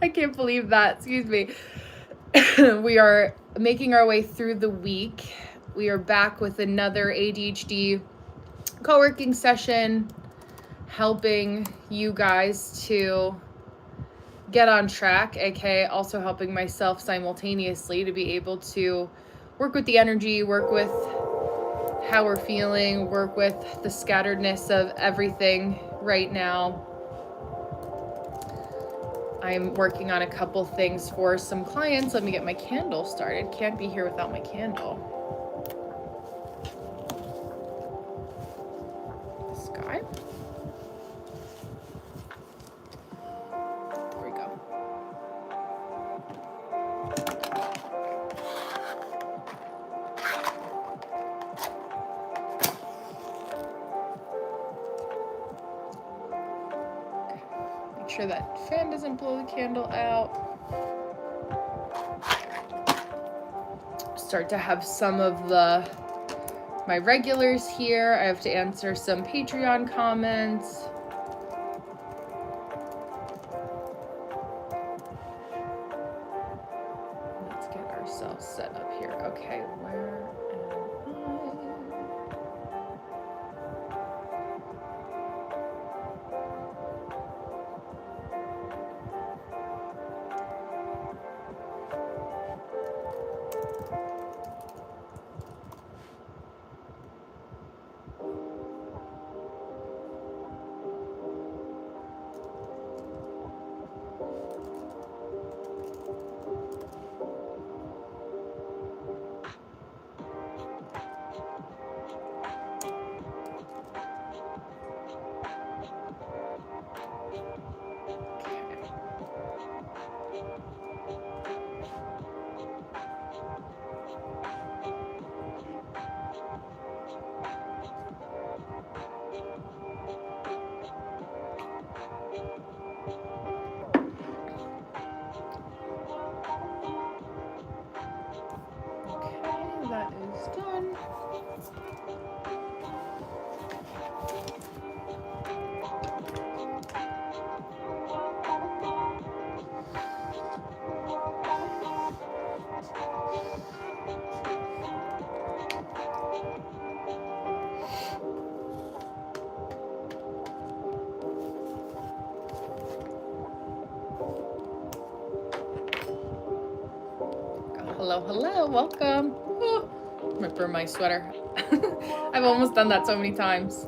I can't believe that. Excuse me. We are making our way through the week. We are back with another ADHD co-working session, helping you guys to get on track, aka also helping myself simultaneously to be able to work with the energy, work with how we're feeling, work with the scatteredness of everything right now. I'm working on a couple things for some clients. Let me get my candle started. Can't be here without my candle. This guy. There we go. Make sure that fan doesn't blow the candle out. Start to have some of my regulars here. I have to answer some Patreon comments. Let's get ourselves set up here. Okay, where am that is done. Hello, welcome. Oh, I'm gonna burn my sweater. I've almost done that so many times.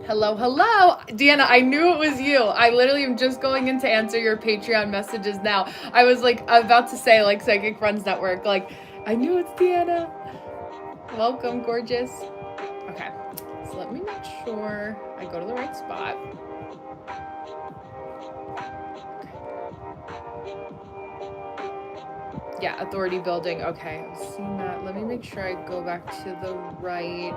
Hello. Deanna, I knew it was you. I literally am just going in to answer your Patreon messages now. I was like about to say like Psychic Friends Network, like I knew it's Deanna. Welcome, gorgeous. Okay, so let me make sure I go to the right spot. Yeah, authority building. Okay, I've seen that. Let me make sure I go back to the right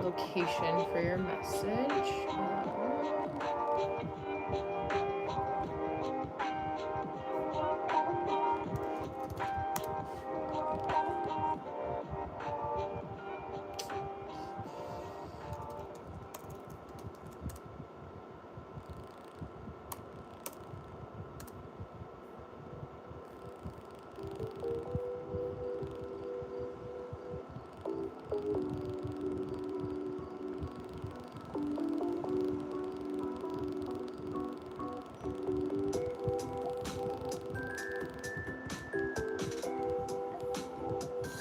location for your message.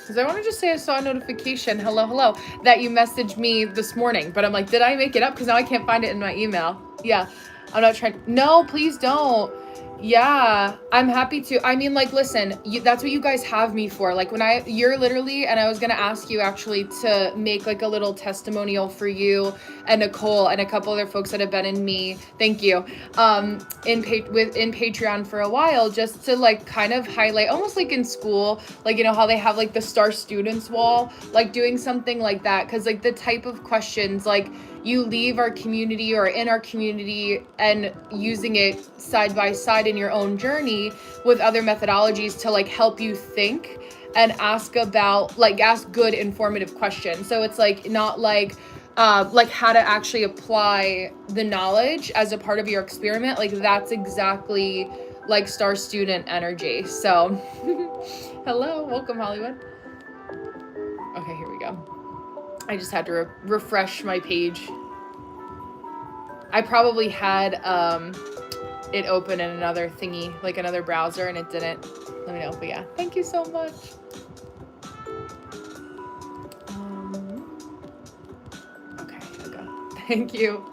Because I want to just say I saw a notification, hello, that you messaged me this morning. But I'm like, did I make it up? Because now I can't find it in my email. Yeah, I'm not trying. No, please don't. Yeah, I'm happy to. I mean, like, listen, that's what you guys have me for. Like, you're literally, and I was going to ask you actually to make like a little testimonial for you and Nicole and a couple other folks that have been in me. Thank you. In Patreon for a while, just to like kind of highlight, almost like in school, like, you know, how they have like the star students wall, like doing something like that. Cause like the type of questions, like, you leave our community or in our community and using it side by side in your own journey with other methodologies to like help you think and ask good informative questions. So it's like not like how to actually apply the knowledge as a part of your experiment. Like that's exactly like star student energy. So hello, welcome Hollywood. Okay, here we go. I just had to refresh my page. I probably had it open in another thingy, like another browser, and it didn't. Let me know. But yeah, thank you so much. Okay, here we go. Thank you.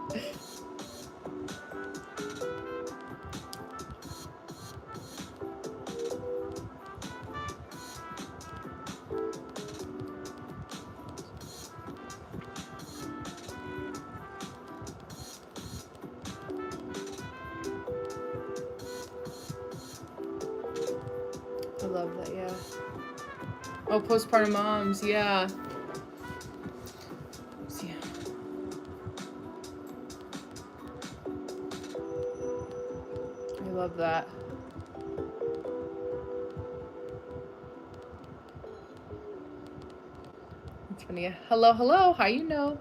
I love that, yeah. Oh, postpartum moms, yeah. Yeah. I love that. It's funny. Hello, hello. How you know?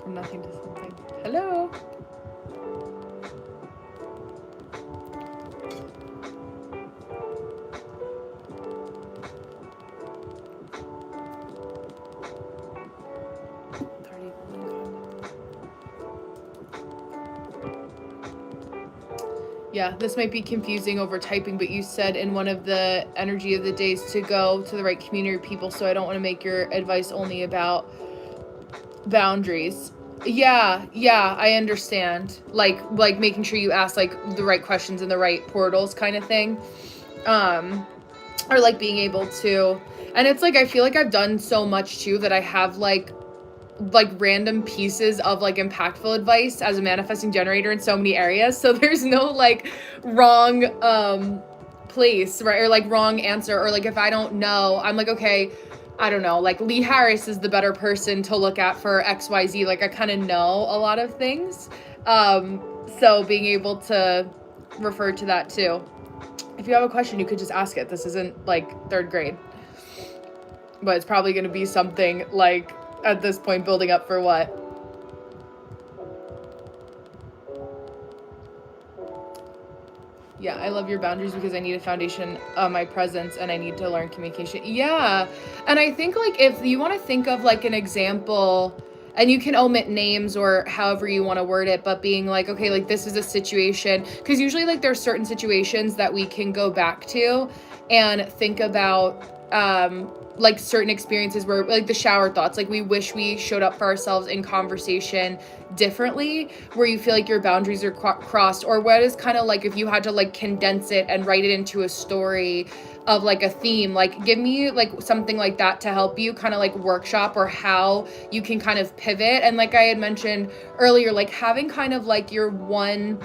From nothing to something. Hello. Yeah, this might be confusing over typing, but you said in one of the energy of the days to go to the right community of people, so I don't want to make your advice only about boundaries. Yeah, I understand. Like making sure you ask like the right questions in the right portals kind of thing. Or like being able to, and it's like I feel like I've done so much too that I have like random pieces of like impactful advice as a manifesting generator in so many areas. So there's no like wrong place, right? Or like wrong answer. Or like if I don't know, I'm like, okay, I don't know, like Lee Harris is the better person to look at for XYZ. Like I kind of know a lot of things. So being able to refer to that too. If you have a question, you could just ask it. This isn't like third grade. But it's probably going to be something like at this point building up for what? Yeah, I love your boundaries because I need a foundation of my presence and I need to learn communication. Yeah. And I think like if you want to think of like an example, and you can omit names or however you want to word it, but being like, okay, like this is a situation, because usually like there's certain situations that we can go back to and think about like certain experiences where like the shower thoughts, like we wish we showed up for ourselves in conversation differently, where you feel like your boundaries are crossed, or what is kind of like if you had to like condense it and write it into a story of like a theme, like give me like something like that to help you kind of like workshop or how you can kind of pivot. And like I had mentioned earlier, like having kind of like your one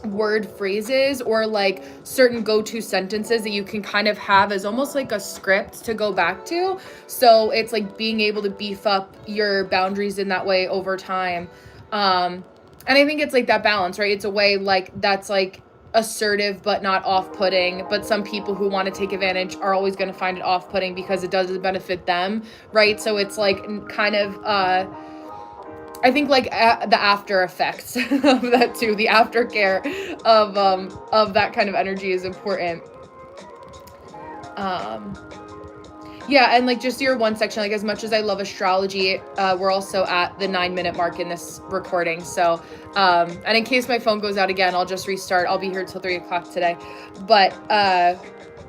word phrases or like certain go-to sentences that you can kind of have as almost like a script to go back to. So it's like being able to beef up your boundaries in that way over time. And I think it's like that balance, right? It's a way like that's like assertive but not off-putting, but some people who want to take advantage are always going to find it off-putting because it doesn't benefit them, right? So it's like kind of I think like the after effects of that too, the aftercare of that kind of energy is important. Yeah, and like just your one section, like as much as I love astrology, we're also at the 9-minute mark in this recording. So, and in case my phone goes out again, I'll just restart. I'll be here till 3:00 today. But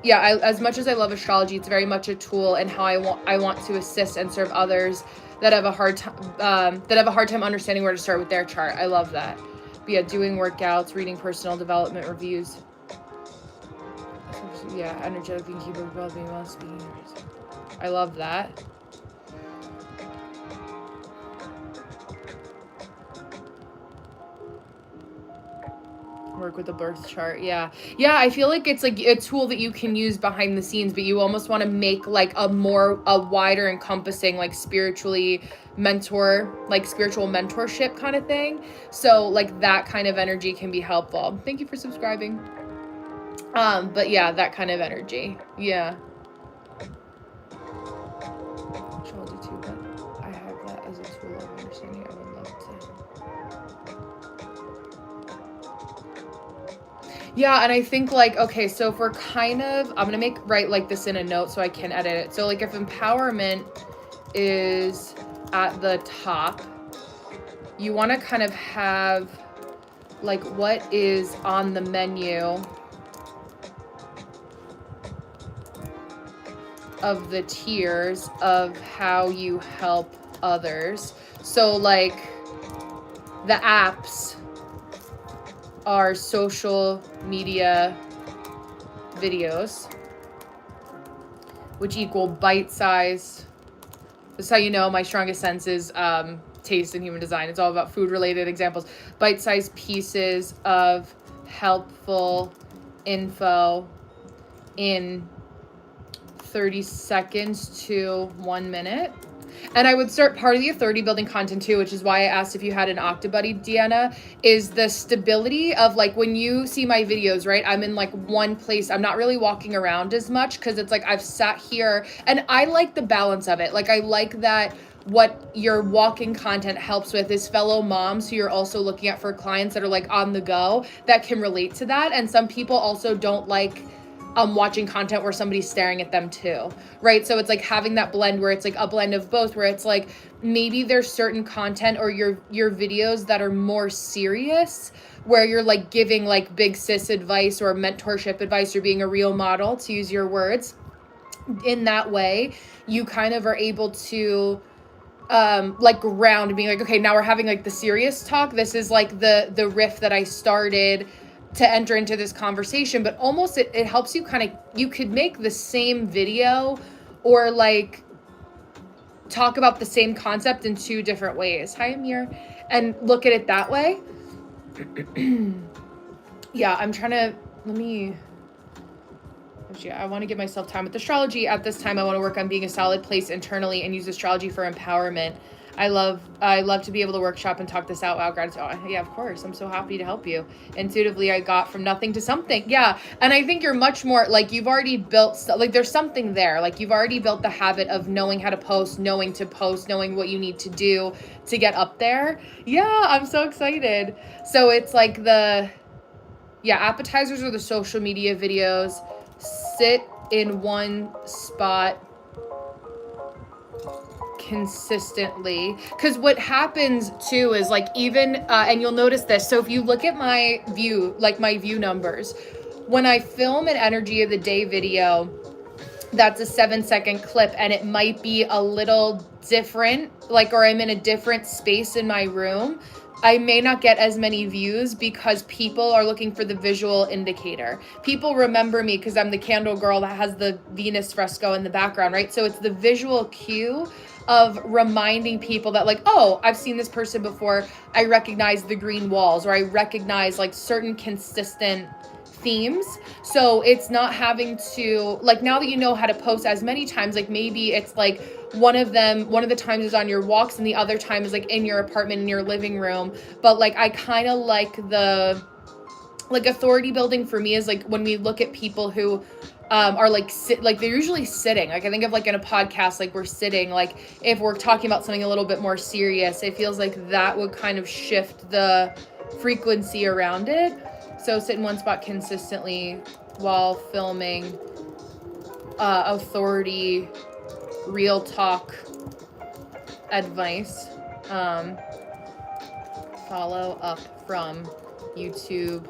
yeah, as much as I love astrology, it's very much a tool in how I want to assist and serve others that have a hard time understanding where to start with their chart. I love that. But yeah, doing workouts, reading personal development reviews. Yeah, energetic being keep being well speaking. I love that. Work with a birth chart. Yeah. Yeah, I feel like it's like a tool that you can use behind the scenes, but you almost want to make like a wider encompassing, like spiritual mentorship kind of thing. So like that kind of energy can be helpful. Thank you for subscribing. But yeah, that kind of energy. Yeah. Astrology too, but I have that as a tool of understanding. I would love to. Yeah, and I think like, okay, so if we're kind of, I'm gonna write like this in a note so I can edit it. So like if empowerment is at the top, you want to kind of have like what is on the menu of the tiers of how you help others. So like the apps are social media videos, which equal bite-sized. This is how you know my strongest sense is taste and human design. It's all about food-related examples. Bite-sized pieces of helpful info in 30 seconds to 1 minute. And I would start part of the authority building content too, which is why I asked if you had an Octobuddy, Deanna, is the stability of like when you see my videos, right? I'm in like one place. I'm not really walking around as much because it's like I've sat here and I like the balance of it. Like I like that what your walking content helps with is fellow moms who you're also looking at for clients that are like on the go that can relate to that. And some people also don't like watching content where somebody's staring at them too, right? So it's like having that blend where it's like a blend of both, where it's like maybe there's certain content or your videos that are more serious, where you're like giving like big sis advice or mentorship advice or being a real model, to use your words. In that way, you kind of are able to like ground and being like, okay, now we're having like the serious talk. This is like the riff that I started to enter into this conversation, but almost it helps you kind of, you could make the same video or like talk about the same concept in two different ways. Hi, Amir. And look at it that way. Yeah, I'm trying to, I want to give myself time with astrology. At this time, I want to work on being a solid place internally and use astrology for empowerment. I love to be able to workshop and talk this out. Wow, gratitude. Oh, yeah, of course. I'm so happy to help you. Intuitively, I got from nothing to something. Yeah. And I think you're much more like you've already built, like there's something there. Like you've already built the habit of knowing how to post, knowing what you need to do to get up there. Yeah, I'm so excited. So it's like appetizers are the social media videos. Sit in one spot consistently, because what happens too is like even and you'll notice this, so if you look at my view numbers, when I film an energy of the day video that's a 7-second clip and it might be a little different, like, or I'm in a different space in my room, I may not get as many views because people are looking for the visual indicator. People remember me because I'm the candle girl that has the Venus fresco in the background, right? So it's the visual cue of reminding people that like, oh, I've seen this person before. I recognize the green walls, or I recognize like certain consistent themes. So it's not having to, like, now that you know how to post as many times, like maybe it's like one of the times is on your walks and the other time is like in your apartment, in your living room. But like I kind of like the authority building for me is like when we look at people who are like they're usually sitting. Like I think of like in a podcast, like we're sitting, like if we're talking about something a little bit more serious, it feels like that would kind of shift the frequency around it. So sit in one spot consistently while filming authority, real talk advice. Follow up from YouTube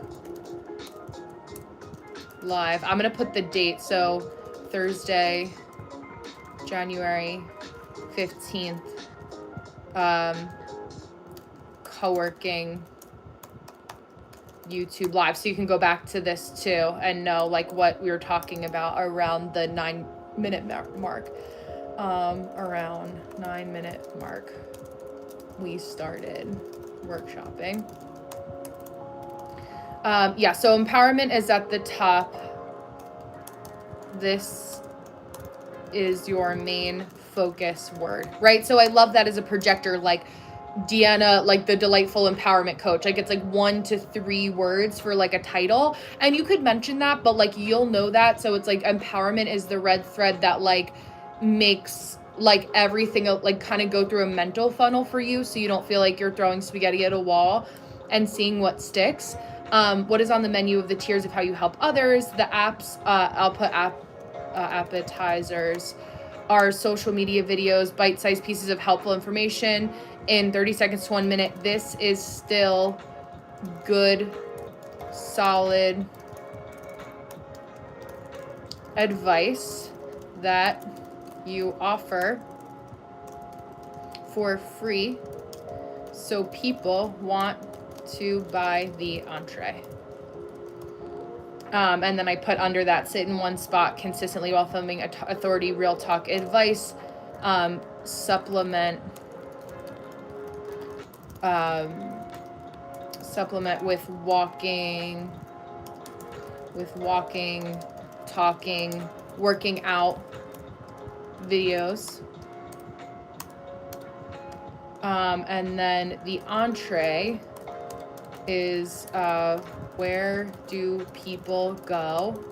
live. I'm going to put the date. So Thursday, January 15th, coworking YouTube live. So you can go back to this too and know like what we were talking about around the 9-minute mark. Around 9-minute mark, we started workshopping. Yeah, so empowerment is at the top. This is your main focus word, right? So I love that as a projector, like Deanna, like the delightful empowerment coach. Like it's like 1 to 3 words for like a title. And you could mention that, but like you'll know that. So it's like empowerment is the red thread that like makes like everything like kind of go through a mental funnel for you, so you don't feel like you're throwing spaghetti at a wall and seeing what sticks. What is on the menu of the tiers of how you help others? The apps, I'll put appetizers are social media videos, bite-sized pieces of helpful information in 30 seconds to 1 minute. This is still good, solid advice that you offer for free, so people want to buy the entree. And then I put under that, sit in one spot consistently while filming authority, real talk advice, supplement with walking, talking, working out videos. And then the entree is where do people go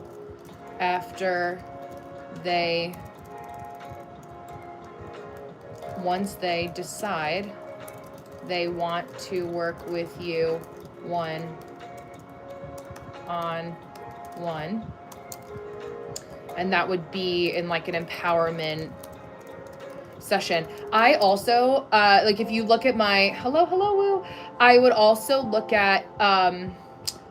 after once they decide they want to work with you one-on-one. And that would be in like an empowerment session. I also, like if you look at my, hello, woo, I would also look at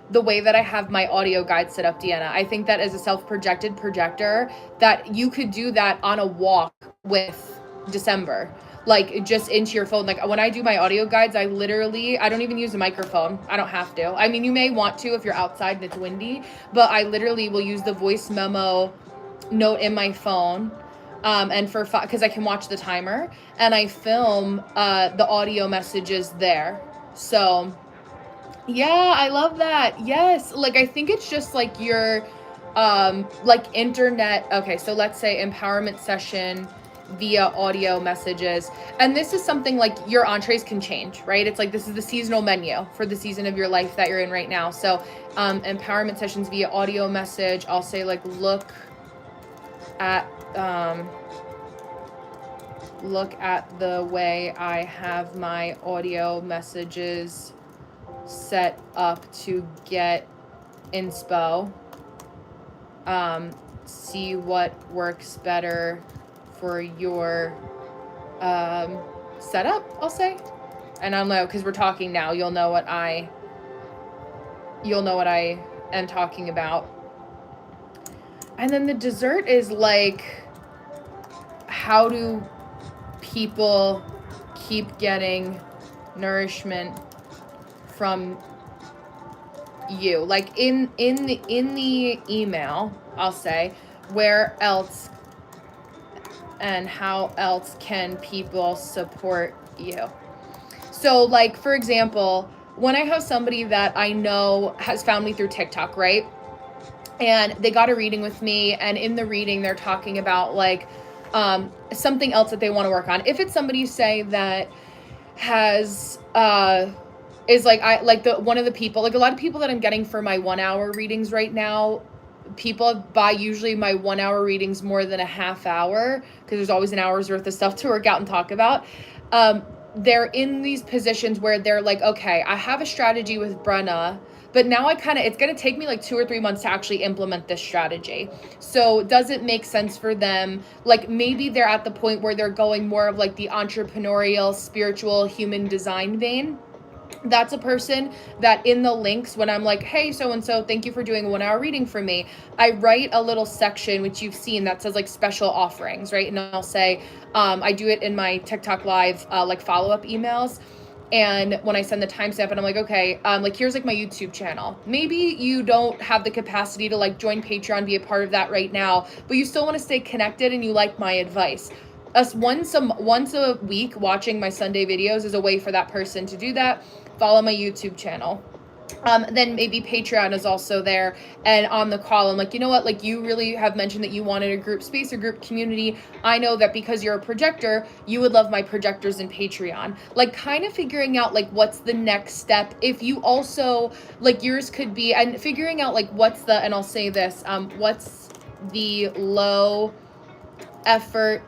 the way that I have my audio guide set up, Deanna. I think that as a self-projected projector, that you could do that on a walk with December, like just into your phone. Like when I do my audio guides, I don't even use a microphone. I don't have to. I mean, you may want to if you're outside and it's windy, but I literally will use the voice memo note in my phone. And because I can watch the timer, and I film the audio messages there. So yeah, I love that. Yes. Like, I think it's just like your, like internet. Okay. So let's say empowerment session via audio messages. And this is something like your entrees can change, right? It's like, this is the seasonal menu for the season of your life that you're in right now. So, empowerment sessions via audio message. I'll say like, look at the way I have my audio messages set up to get inspo. See what works better for your setup, I'll say. And I'll know, because we're talking now, you'll know what I am talking about. And then the dessert is like, how do people keep getting nourishment from you? Like in the email, I'll say, where else and how else can people support you? So like, for example, when I have somebody that I know has found me through TikTok, right? And they got a reading with me, and in the reading they're talking about like something else that they want to work on. If it's somebody, say, that has is like, I like one of the people, like a lot of people that I'm getting for my 1 hour readings right now, people buy usually my 1 hour readings more than a half hour, because there's always an hour's worth of stuff to work out and talk about. They're in these positions where they're like, okay, I have a strategy with Brenna, but now it's going to take me like 2 or 3 months to actually implement this strategy. So does it make sense for them? Like maybe they're at the point where they're going more of like the entrepreneurial, spiritual, human design vein. That's a person that in the links, when I'm like, hey, so-and-so, thank you for doing a 1 hour reading for me, I write a little section, which you've seen, that says like special offerings, right? And I'll say, I do it in my TikTok live, like follow-up emails. And when I send the timestamp, and I'm like, okay, like here's like my YouTube channel. Maybe you don't have the capacity to like join Patreon, be a part of that right now, but you still want to stay connected and you like my advice. Us once a week watching my Sunday videos is a way for that person to do that. Follow my YouTube channel. Then maybe Patreon is also there. And on the call, I'm like, you know what? Like, you really have mentioned that you wanted a group space, a group community. I know that because you're a projector, you would love my projectors in Patreon. Like, kind of figuring out, like, what's the next step. If you also, like, yours could be, and figuring out, like, and I'll say this, what's the low effort,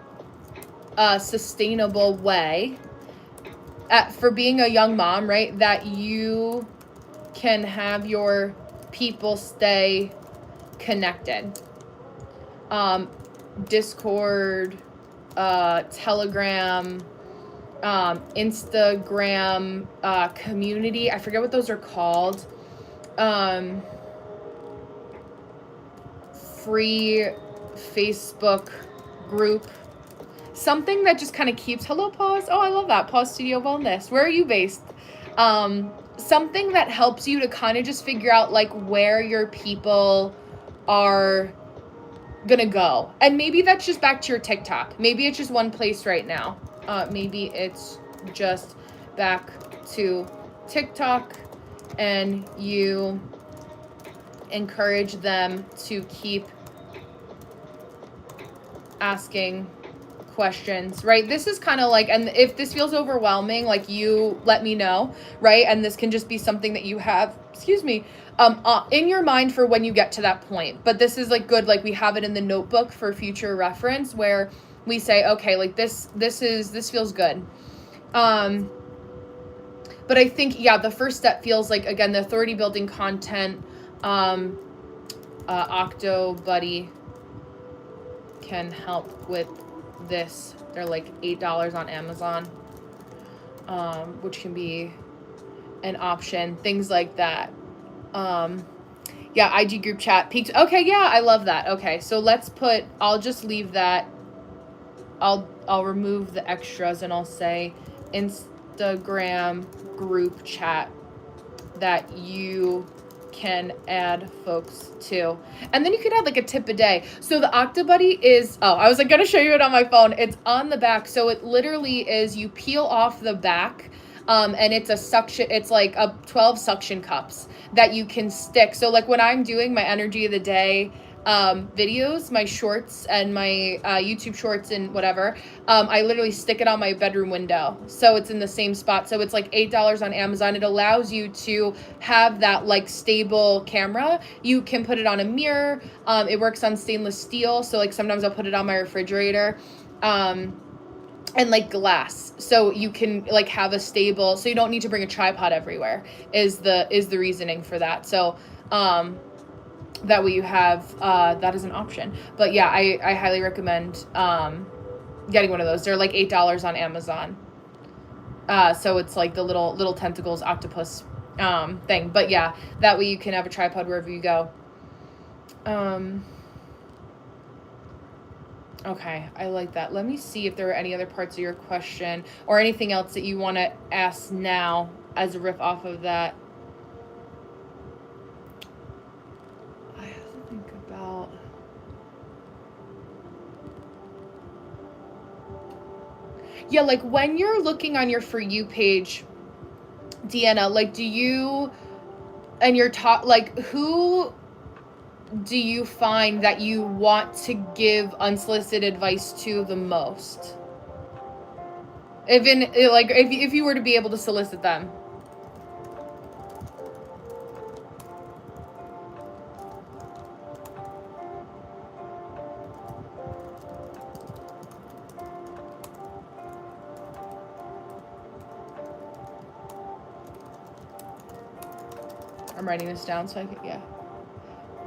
sustainable way for being a young mom, right? That you can have your people stay connected. Discord, Telegram, Instagram, community. I forget what those are called. Free Facebook group. Something that just kind of keeps, hello, Pause. Oh, I love that. Pause Studio Wellness. Where are you based? Something that helps you to kind of just figure out, like, where your people are gonna go. And maybe that's just back to your TikTok. Maybe it's just one place right now. Maybe it's just back to TikTok, and you encourage them to keep asking questions, right? This is kind of like, and if this feels overwhelming, like, you let me know, right? And this can just be something that you have, in your mind for when you get to that point. But this is, like, good, like, we have it in the notebook for future reference, where we say, okay, like, this feels good. But I think, yeah, the first step feels like, again, the authority building content. Octo Buddy can help with this. They're like $8 on Amazon, which can be an option. Things like that. Yeah, IG group chat peaks. Okay, yeah, I love that. Okay, so I'll just leave that. I'll remove the extras, and I'll say Instagram group chat that you can add folks to. And then you could add, like, a tip a day. So the Octobuddy is, I was, like, gonna show you it on my phone. It's on the back. So it literally is, you peel off the back, and it's it's like 12 suction cups that you can stick. So, like, when I'm doing my energy of the day videos, my shorts and my YouTube shorts and whatever, I literally stick it on my bedroom window, so it's in the same spot. So it's like $8 on Amazon. It allows you to have that, like, stable camera. You can put it on a mirror. It works on stainless steel, so, like, sometimes I'll put it on my refrigerator, and, like, glass, so you can, like, have a stable, so you don't need to bring a tripod everywhere, is the reasoning for that. So that way you have that as an option. But yeah, I highly recommend getting one of those. They're like $8 on Amazon. So it's like the little tentacles octopus thing. But yeah, that way you can have a tripod wherever you go. Okay, I like that. Let me see if there are any other parts of your question or anything else that you want to ask now as a riff off of that. I have to think about... Yeah, like, when you're looking on your For You page, Deanna, like, do you... And you're like, who do you find that you want to give unsolicited advice to the most? If you were to be able to solicit them. I'm writing this down so I can, yeah.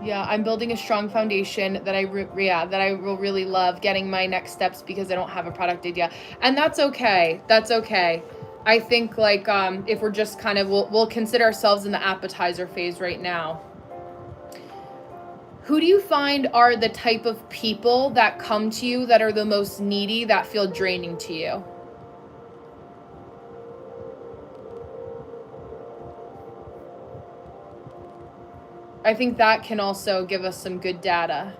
Yeah, I'm building a strong foundation that I will really love getting my next steps because I don't have a product idea. And that's okay. That's okay. I think, like, if we're just kind of, we'll consider ourselves in the appetizer phase right now. Who do you find are the type of people that come to you that are the most needy, that feel draining to you? I think that can also give us some good data.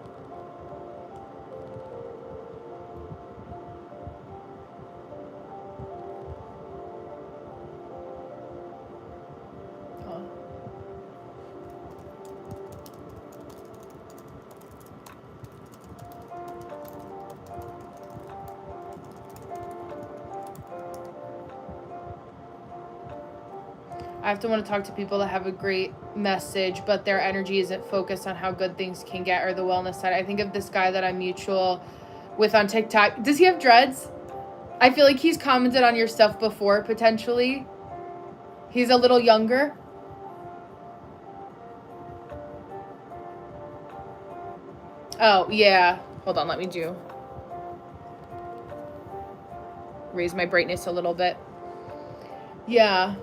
I have to want to talk to people that have a great message, but their energy isn't focused on how good things can get or the wellness side. I think of this guy that I'm mutual with on TikTok. Does he have dreads? I feel like he's commented on your stuff before, potentially. He's a little younger. Oh, yeah. Hold on, let me raise my brightness a little bit. Yeah.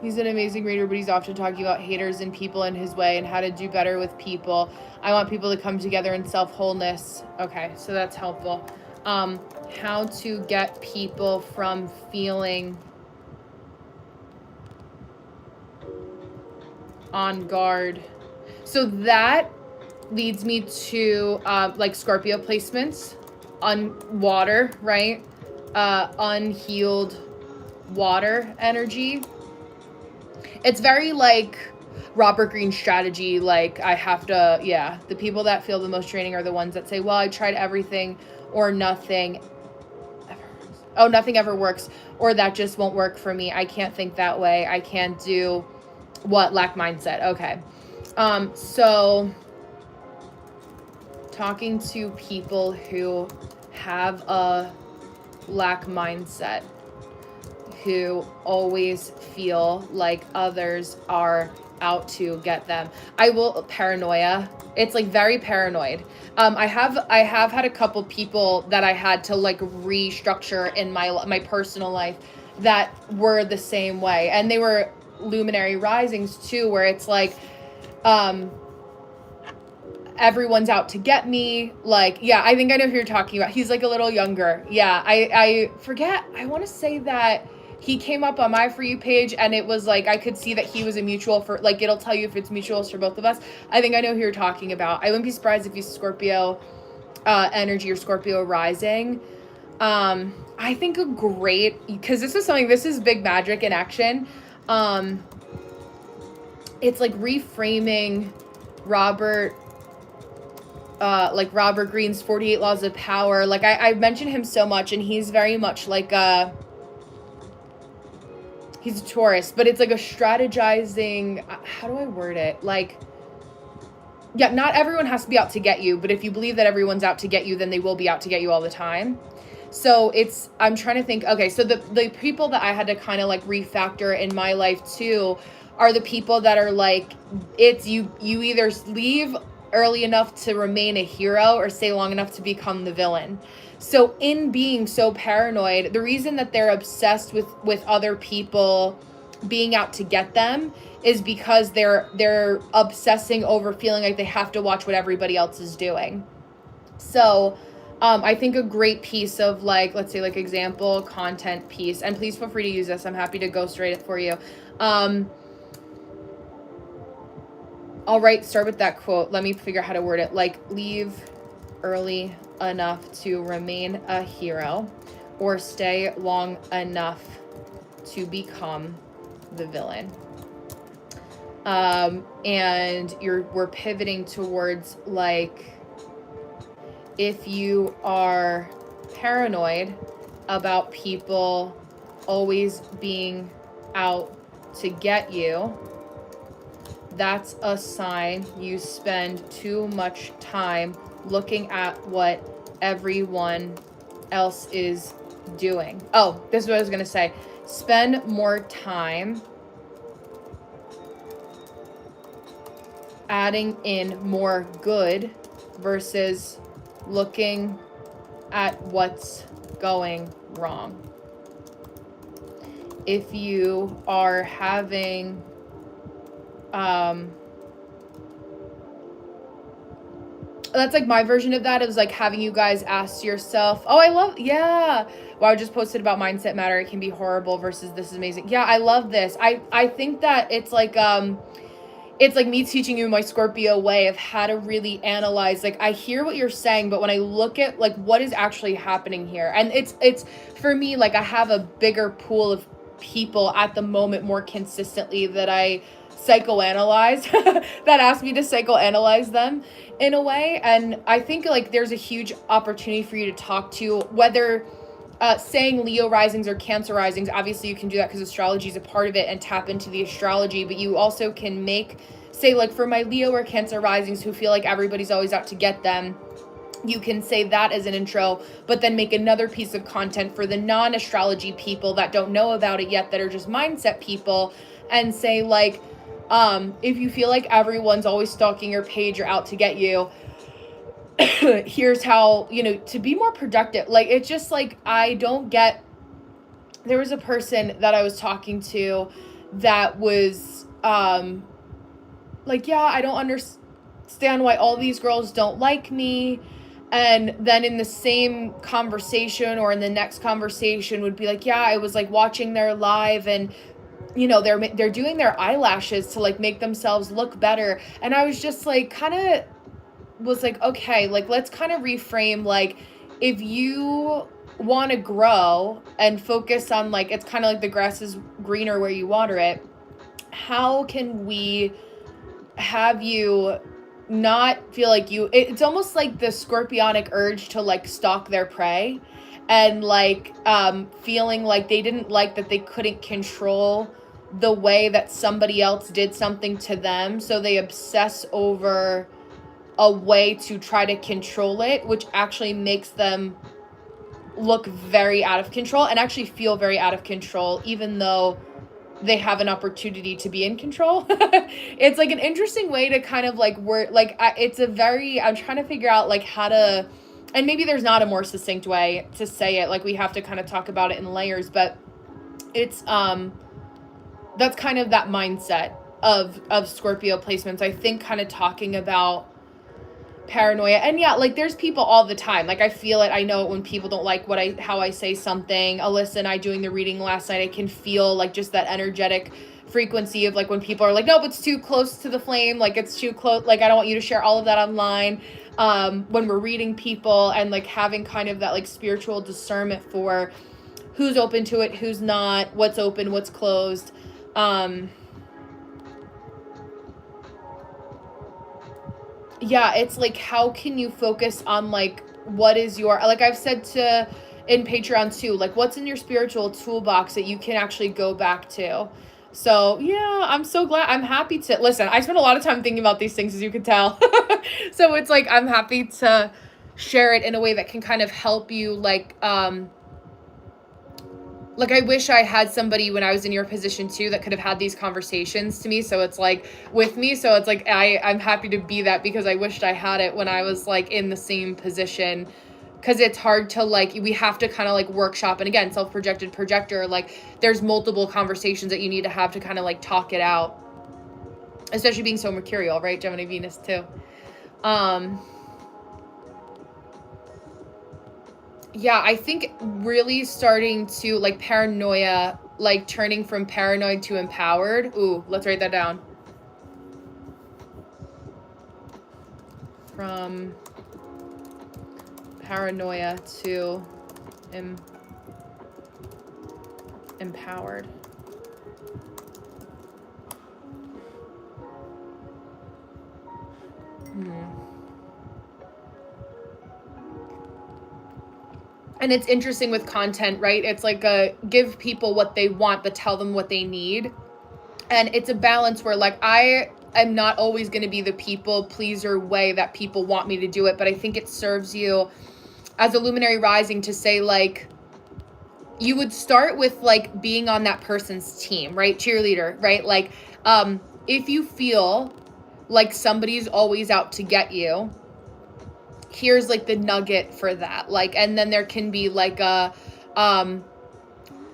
He's an amazing reader, but he's often talking about haters and people in his way and how to do better with people. I want people to come together in self-wholeness. Okay, so that's helpful. How to get people from feeling on guard. So that leads me to like Scorpio placements on water, right? Unhealed water energy. It's very like Robert Greene's strategy. Like I have to, yeah, the people that feel the most draining are the ones that say, well, I tried everything or nothing. Oh, nothing ever works, or that just won't work for me. I can't think that way. I can't do what? Lack mindset. Okay. So talking to people who have a lack mindset, who always feel like others are out to get them. Paranoia. It's like very paranoid. I have had a couple people that I had to like restructure in my personal life that were the same way. And they were luminary risings too, where it's like, everyone's out to get me. Like, yeah, I think I know who you're talking about. He's like a little younger. Yeah, I forget. I want to say that he came up on my For You page and it was like, I could see that he was a mutual for, like, it'll tell you if it's mutuals for both of us. I think I know who you're talking about. I wouldn't be surprised if he's Scorpio energy or Scorpio rising. I think because this is big magic in action. It's like reframing Robert Greene's 48 Laws of Power. Like I mentioned him so much, and he's very much like he's a Taurus, but it's like a strategizing, how do I word it? Like, yeah, not everyone has to be out to get you, but if you believe that everyone's out to get you, then they will be out to get you all the time. So I'm trying to think, okay, so the people that I had to kind of like refactor in my life too are the people that are like, it's you either leave early enough to remain a hero or stay long enough to become the villain. So in being so paranoid, the reason that they're obsessed with other people being out to get them is because they're obsessing over feeling like they have to watch what everybody else is doing. So I think a great piece of like, let's say like example content piece, and please feel free to use this. I'm happy to ghostwrite it for you. All right, start with that quote. Let me figure out how to word it. Like, leave early enough to remain a hero or stay long enough to become the villain. And we're pivoting towards like, if you are paranoid about people always being out to get you, that's a sign you spend too much time looking at what everyone else is doing. Oh, this is what I was going to say. Spend more time adding in more good versus looking at what's going wrong. If you are having that's like my version of that. It was like having you guys ask yourself, yeah. Well, I just posted about mindset matter. It can be horrible versus this is amazing. Yeah, I love this. I think that it's like me teaching you my Scorpio way of how to really analyze. Like, I hear what you're saying, but when I look at like what is actually happening here, and it's for me, like I have a bigger pool of people at the moment more consistently that I psychoanalyze that asked me to psychoanalyze them in a way. And I think like there's a huge opportunity for you to talk to, whether saying Leo risings or Cancer risings. Obviously you can do that because astrology is a part of it and tap into the astrology, but you also can say like for my Leo or Cancer risings who feel like everybody's always out to get them, you can say that as an intro, but then make another piece of content for the non-astrology people that don't know about it yet, that are just mindset people, and say like, if you feel like everyone's always stalking your page or out to get you, here's how, to be more productive. Like, it's just like, there was a person that I was talking to that was, like, yeah, I don't understand why all these girls don't like me. And then in the same conversation or in the next conversation would be like, yeah, I was like watching their live and they're doing their eyelashes to like make themselves look better. And I was just like, kind of was like, okay, like let's kind of reframe, like if you want to grow and focus on like, it's kind of like the grass is greener where you water it. How can we have you not feel like it's almost like the scorpionic urge to like stalk their prey, and like feeling like they didn't like that they couldn't control the way that somebody else did something to them, so they obsess over a way to try to control it, which actually makes them look very out of control and actually feel very out of control, even though they have an opportunity to be in control. It's like an interesting way to kind of like work, like I'm trying to figure out like how to, and maybe there's not a more succinct way to say it, like we have to kind of talk about it in layers, but it's that's kind of that mindset of Scorpio placements. I think kind of talking about paranoia, and yeah, like there's people all the time, like I feel it, I know it when people don't like how I say something. Alyssa and I doing the reading last night, I can feel like just that energetic frequency of like when people are like, nope, it's too close to the flame, like it's too close, like I don't want you to share all of that online. When we're reading people and like having kind of that like spiritual discernment for who's open to it, who's not, what's open, what's closed. Yeah, it's like, how can you focus on like, what is your, like I've said in Patreon too, like what's in your spiritual toolbox that you can actually go back to. So yeah, I'm so glad, I'm happy to, listen, I spent a lot of time thinking about these things, as you can tell. So it's like, I'm happy to share it in a way that can kind of help you, like I wish I had somebody when I was in your position too that could have had these conversations to me. So it's like with me. So it's like I'm happy to be that, because I wished I had it when I was like in the same position. Because it's hard to like, we have to kind of like workshop. And again, self-projected projector, like there's multiple conversations that you need to have to kind of like talk it out. Especially being so mercurial, right? Gemini Venus too. Yeah, I think really starting to like paranoia, like turning from paranoid to empowered. Ooh, let's write that down. From paranoia to empowered. And it's interesting with content, right? It's like give people what they want, but tell them what they need. And it's a balance where like I am not always going to be the people pleaser way that people want me to do it. But I think it serves you as a luminary rising to say like, you would start with like being on that person's team, right? Cheerleader, right? Like if you feel like somebody's always out to get you, here's like the nugget for that. Like, and then there can be like a,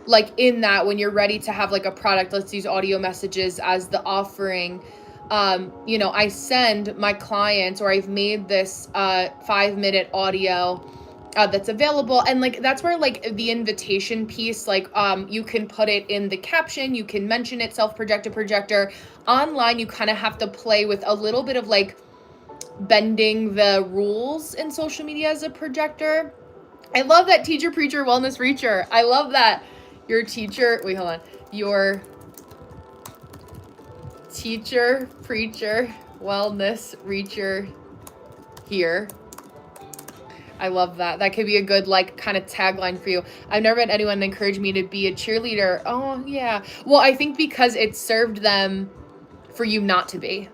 like in that, when you're ready to have like a product, let's use audio messages as the offering. I send my clients, or I've made this 5-minute audio that's available. And like, that's where like the invitation piece, like you can put it in the caption, you can mention it, self-projected projector. Online, you kind of have to play with a little bit of like bending the rules in social media as a projector. I love that teacher, preacher, wellness reacher. I love that. Your teacher, wait, hold on. Your teacher, preacher, wellness reacher here. I love that. That could be a good like kind of tagline for you. I've never had anyone encourage me to be a cheerleader. Oh yeah. Well, I think because it served them for you not to be.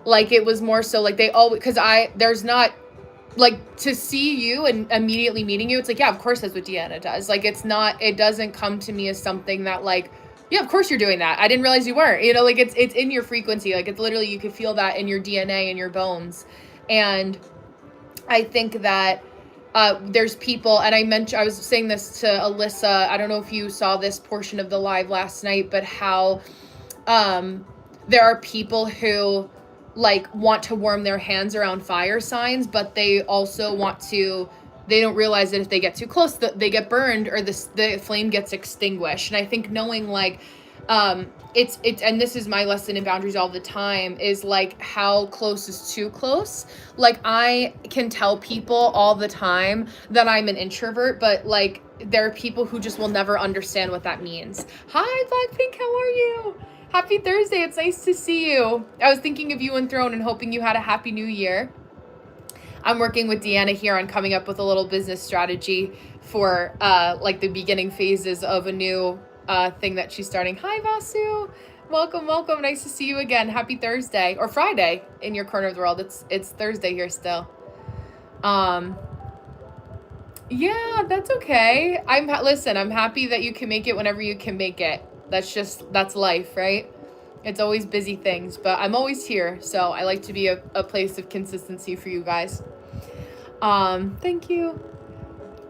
Like it was more so like they always, because there's not like to see you and immediately meeting you, it's like, yeah, of course that's what Deanna does. Like it's not, it doesn't come to me as something that like, yeah, of course you're doing that. I didn't realize you weren't, you know, like it's in your frequency. Like it's literally, you could feel that in your DNA and your bones. And I think that there's people, and I was saying this to Alyssa, I don't know if you saw this portion of the live last night, but how there are people who like want to warm their hands around fire signs, but they also they don't realize that if they get too close, they get burned or the flame gets extinguished. And I think knowing like, it's, and this is my lesson in boundaries all the time, is like how close is too close. Like I can tell people all the time that I'm an introvert, but like there are people who just will never understand what that means. Hi, Blackpink, how are you? Happy Thursday. It's nice to see you. I was thinking of you and Throne and hoping you had a happy new year. I'm working with Deanna here on coming up with a little business strategy for like the beginning phases of a new thing that she's starting. Hi, Vasu. Welcome, welcome. Nice to see you again. Happy Thursday or Friday in your corner of the world. It's Thursday here still. Yeah, that's okay. Listen, I'm happy that you can make it whenever you can make it. That's life, right? It's always busy things, but I'm always here. So I like to be a place of consistency for you guys. Thank you.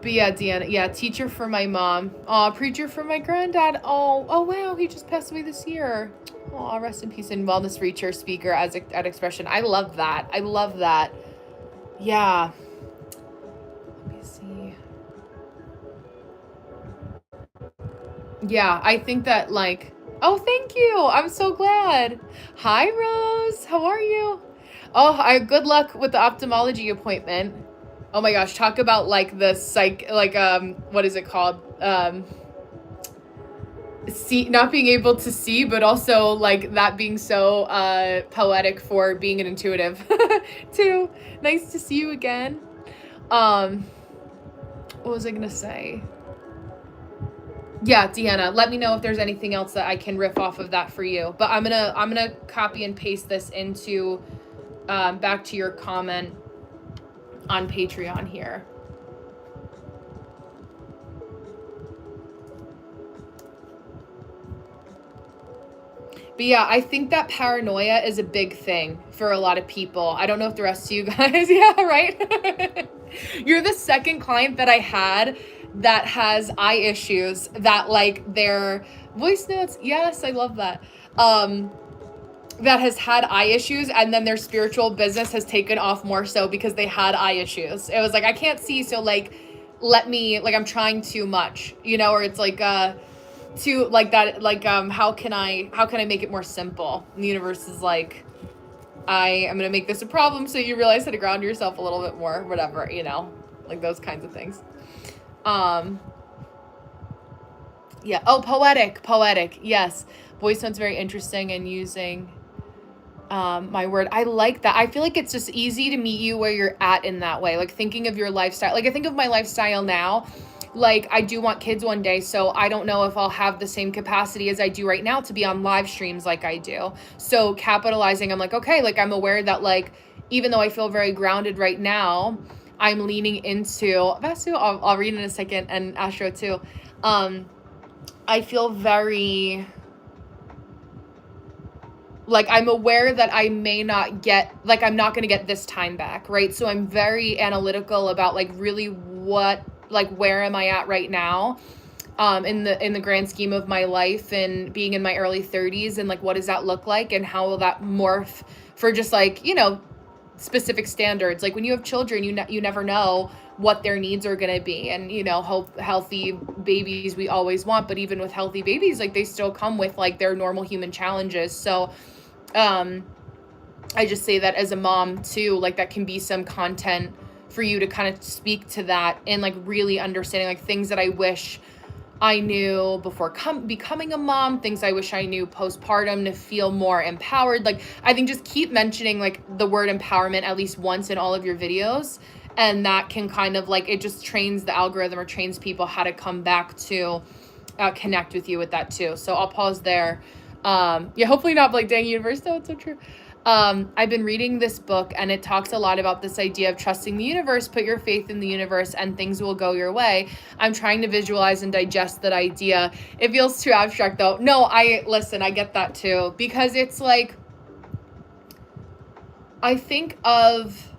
But yeah, Deanna, yeah, teacher for my mom. Preacher for my granddad. Oh wow, he just passed away this year. Rest in peace. And wellness reacher, speaker at Expression. I love that. Yeah. Let me see. Yeah, I think that like, oh, thank you. I'm so glad. Hi, Rose. How are you? Oh, good luck with the ophthalmology appointment. Oh my gosh, talk about like the what is it called? Not being able to see, but also like that being so poetic for being an intuitive too. Nice to see you again. What was I gonna say? Yeah, Deanna, let me know if there's anything else that I can riff off of that for you. But I'm gonna copy and paste this into back to your comment on Patreon here. But yeah, I think that paranoia is a big thing for a lot of people. I don't know if the rest of you guys, yeah, right? You're the second client that I had that has eye issues, that like their voice notes, yes, I love that, that has had eye issues, and then their spiritual business has taken off more so because they had eye issues. It was like, I can't see, so like I'm trying too much, you know, or it's like too like that, like how can I make it more simple? And the universe is like, I am gonna make this a problem so you realize how to ground yourself a little bit more, whatever, you know, like those kinds of things. Yeah. Oh, poetic. Yes. Voice notes very interesting, and using my word. I like that. I feel like it's just easy to meet you where you're at in that way. Like thinking of your lifestyle. Like I think of my lifestyle now. Like I do want kids one day, so I don't know if I'll have the same capacity as I do right now to be on live streams like I do. So capitalizing, I'm like, okay, like I'm aware that like, even though I feel very grounded right now, I'm leaning into Vasu. I'll read in a second, and Astro too. I feel very like I'm aware that I may not get, like I'm not going to get this time back, right? So I'm very analytical about like really where am I at right now, in the grand scheme of my life, and being in my early 30s, and like what does that look like, and how will that morph for just like, you know, specific standards. Like when you have children, you never know what their needs are going to be, and you know, healthy babies we always want, but even with healthy babies, like they still come with like their normal human challenges. So I just say that as a mom too, like that can be some content for you to kind of speak to that, and like really understanding like things that I wish I knew before becoming a mom, things I wish I knew postpartum to feel more empowered. Like I think just keep mentioning like the word empowerment at least once in all of your videos, And that can kind of like, it just trains the algorithm or trains people how to come back to connect with you with that too. So I'll pause there. Yeah, hopefully not like, dang, universe, no, it's so true. I've been reading this book and it talks a lot about this idea of trusting the universe, put your faith in the universe and things will go your way. I'm trying to visualize and digest that idea. It feels too abstract though. No, I get that too, because it's like, I think of,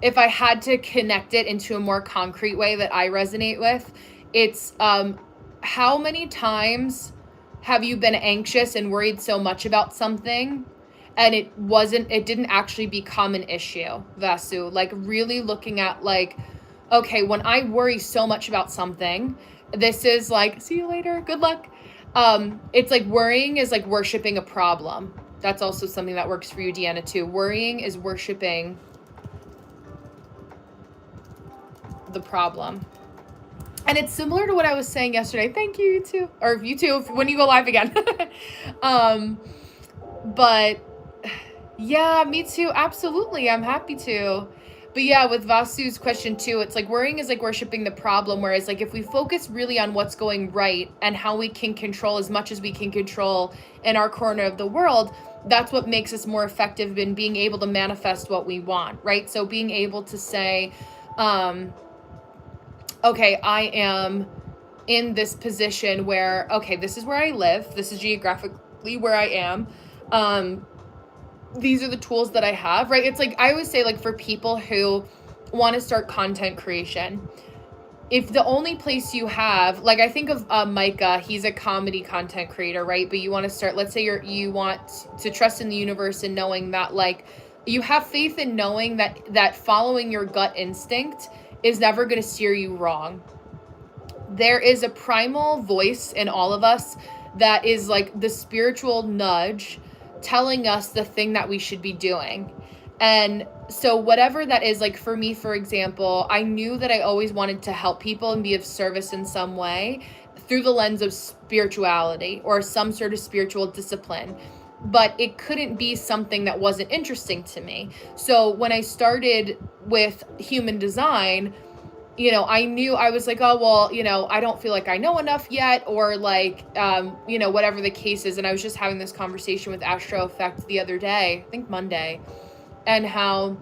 if I had to connect it into a more concrete way that I resonate with, it's how many times have you been anxious and worried so much about something and it didn't actually become an issue, Vasu? Like really looking at like, okay, when I worry so much about something, this is like, see you later, good luck. It's like worrying is like worshiping a problem. That's also something that works for you, Deanna, too. Worrying is worshiping the problem. And it's similar to what I was saying yesterday. Thank you, you too. Or you too, when you go live again. But yeah, me too. Absolutely. I'm happy to. But yeah, with Vasu's question too, it's like worrying is like worshiping the problem. Whereas like if we focus really on what's going right and how we can control as much as we can control in our corner of the world, that's what makes us more effective in being able to manifest what we want, right? So being able to say, okay, I am in this position where, okay, this is where I live. This is geographically where I am. These are the tools that I have, right? It's like, I always say like for people who want to start content creation, if the only place you have, like I think of Micah, he's a comedy content creator, right? But you want to start, let's say you want to trust in the universe and knowing that like, you have faith in knowing that following your gut instinct is never going to steer you wrong. There is a primal voice in all of us that is like the spiritual nudge telling us the thing that we should be doing. And so whatever that is, like for me, for example, I knew that I always wanted to help people and be of service in some way through the lens of spirituality or some sort of spiritual discipline. But it couldn't be something that wasn't interesting to me. So when I started with human design, you know, I knew, I was like, oh, well, you know, I don't feel like I know enough yet, or like, you know, whatever the case is. And I was just having this conversation with Astro Effect the other day, I think Monday, and how,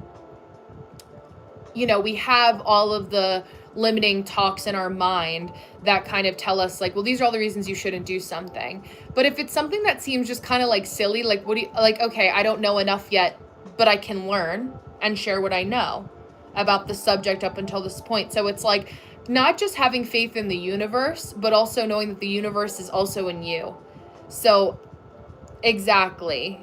you know, we have all of the limiting talks in our mind that kind of tell us like, well, these are all the reasons you shouldn't do something. But if it's something that seems just kind of like silly, like what do you like, okay, I don't know enough yet, but I can learn and share what I know about the subject up until this point. So it's like not just having faith in the universe, but also knowing that the universe is also in you. So exactly.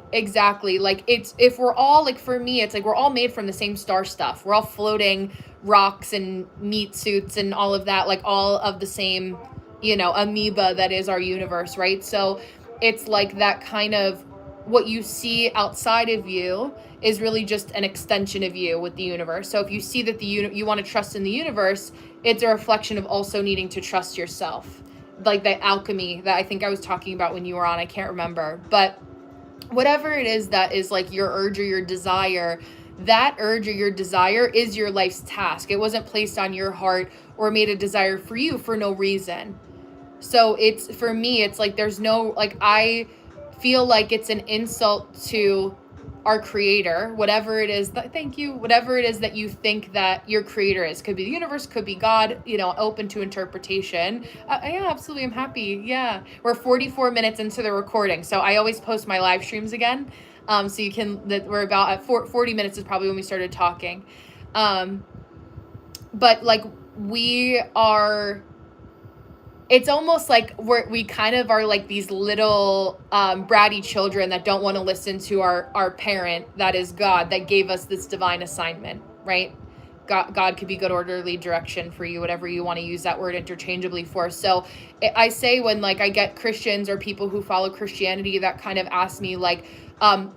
Like it's, if we're all like, for me, it's like we're all made from the same star stuff. We're all floating rocks and meat suits and all of that, like all of the same, you know, amoeba that is our universe, right? So it's like that kind of, what you see outside of you is really just an extension of you with the universe. So if you see that you want to trust in the universe, it's a reflection of also needing to trust yourself. Like that alchemy that I think I was talking about when you were on, I can't remember, but whatever it is that is like your urge or your desire, that urge or your desire is your life's task. It wasn't placed on your heart or made a desire for you for no reason. So it's, for me, it's like there's no, like, I feel like it's an insult to our creator, whatever it is that, thank you, whatever it is that you think that your creator is. Could be the universe, could be God, you know, open to interpretation. Yeah, absolutely. I'm happy. Yeah. We're 44 minutes into the recording. So I always post my live streams again. So you can, that we're about at 40 minutes is probably when we started talking. But like we are, it's almost like we kind of are like these little bratty children that don't want to listen to our parent, that is God, that gave us this divine assignment, right? God could be good, orderly direction for you, whatever you want to use that word interchangeably for. So I say when like I get Christians or people who follow Christianity that kind of ask me like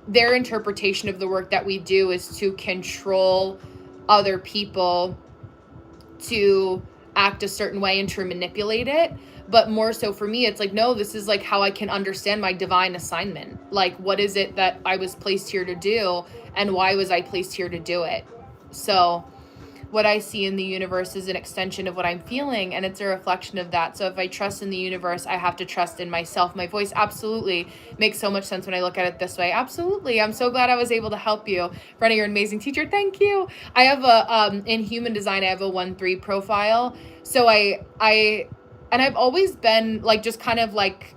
their interpretation of the work that we do is to control other people to act a certain way and to manipulate it. But more so for me, it's like, no, this is like how I can understand my divine assignment. Like, what is it that I was placed here to do, and why was I placed here to do it? So what I see in the universe is an extension of what I'm feeling, and it's a reflection of that. So if I trust in the universe, I have to trust in myself. My voice absolutely makes so much sense when I look at it this way. Absolutely. I'm so glad I was able to help you. Brenna, you're an amazing teacher. Thank you. I have in human design, I have a 1-3 profile. So and I've always been like, just kind of like,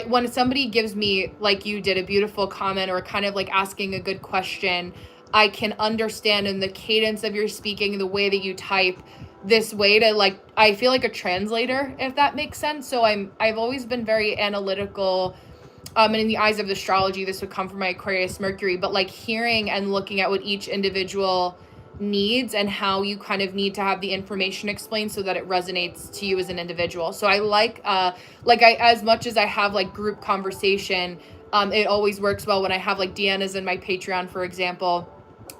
when somebody gives me, like you did, a beautiful comment or kind of like asking a good question, I can understand in the cadence of your speaking, the way that you type, this way to like, I feel like a translator, if that makes sense. So I've always been very analytical. And in the eyes of astrology, this would come from my Aquarius Mercury, but like hearing and looking at what each individual needs and how you kind of need to have the information explained so that it resonates to you as an individual. So I like as much as I have like group conversation, it always works well when I have like Deanna's in my Patreon, for example.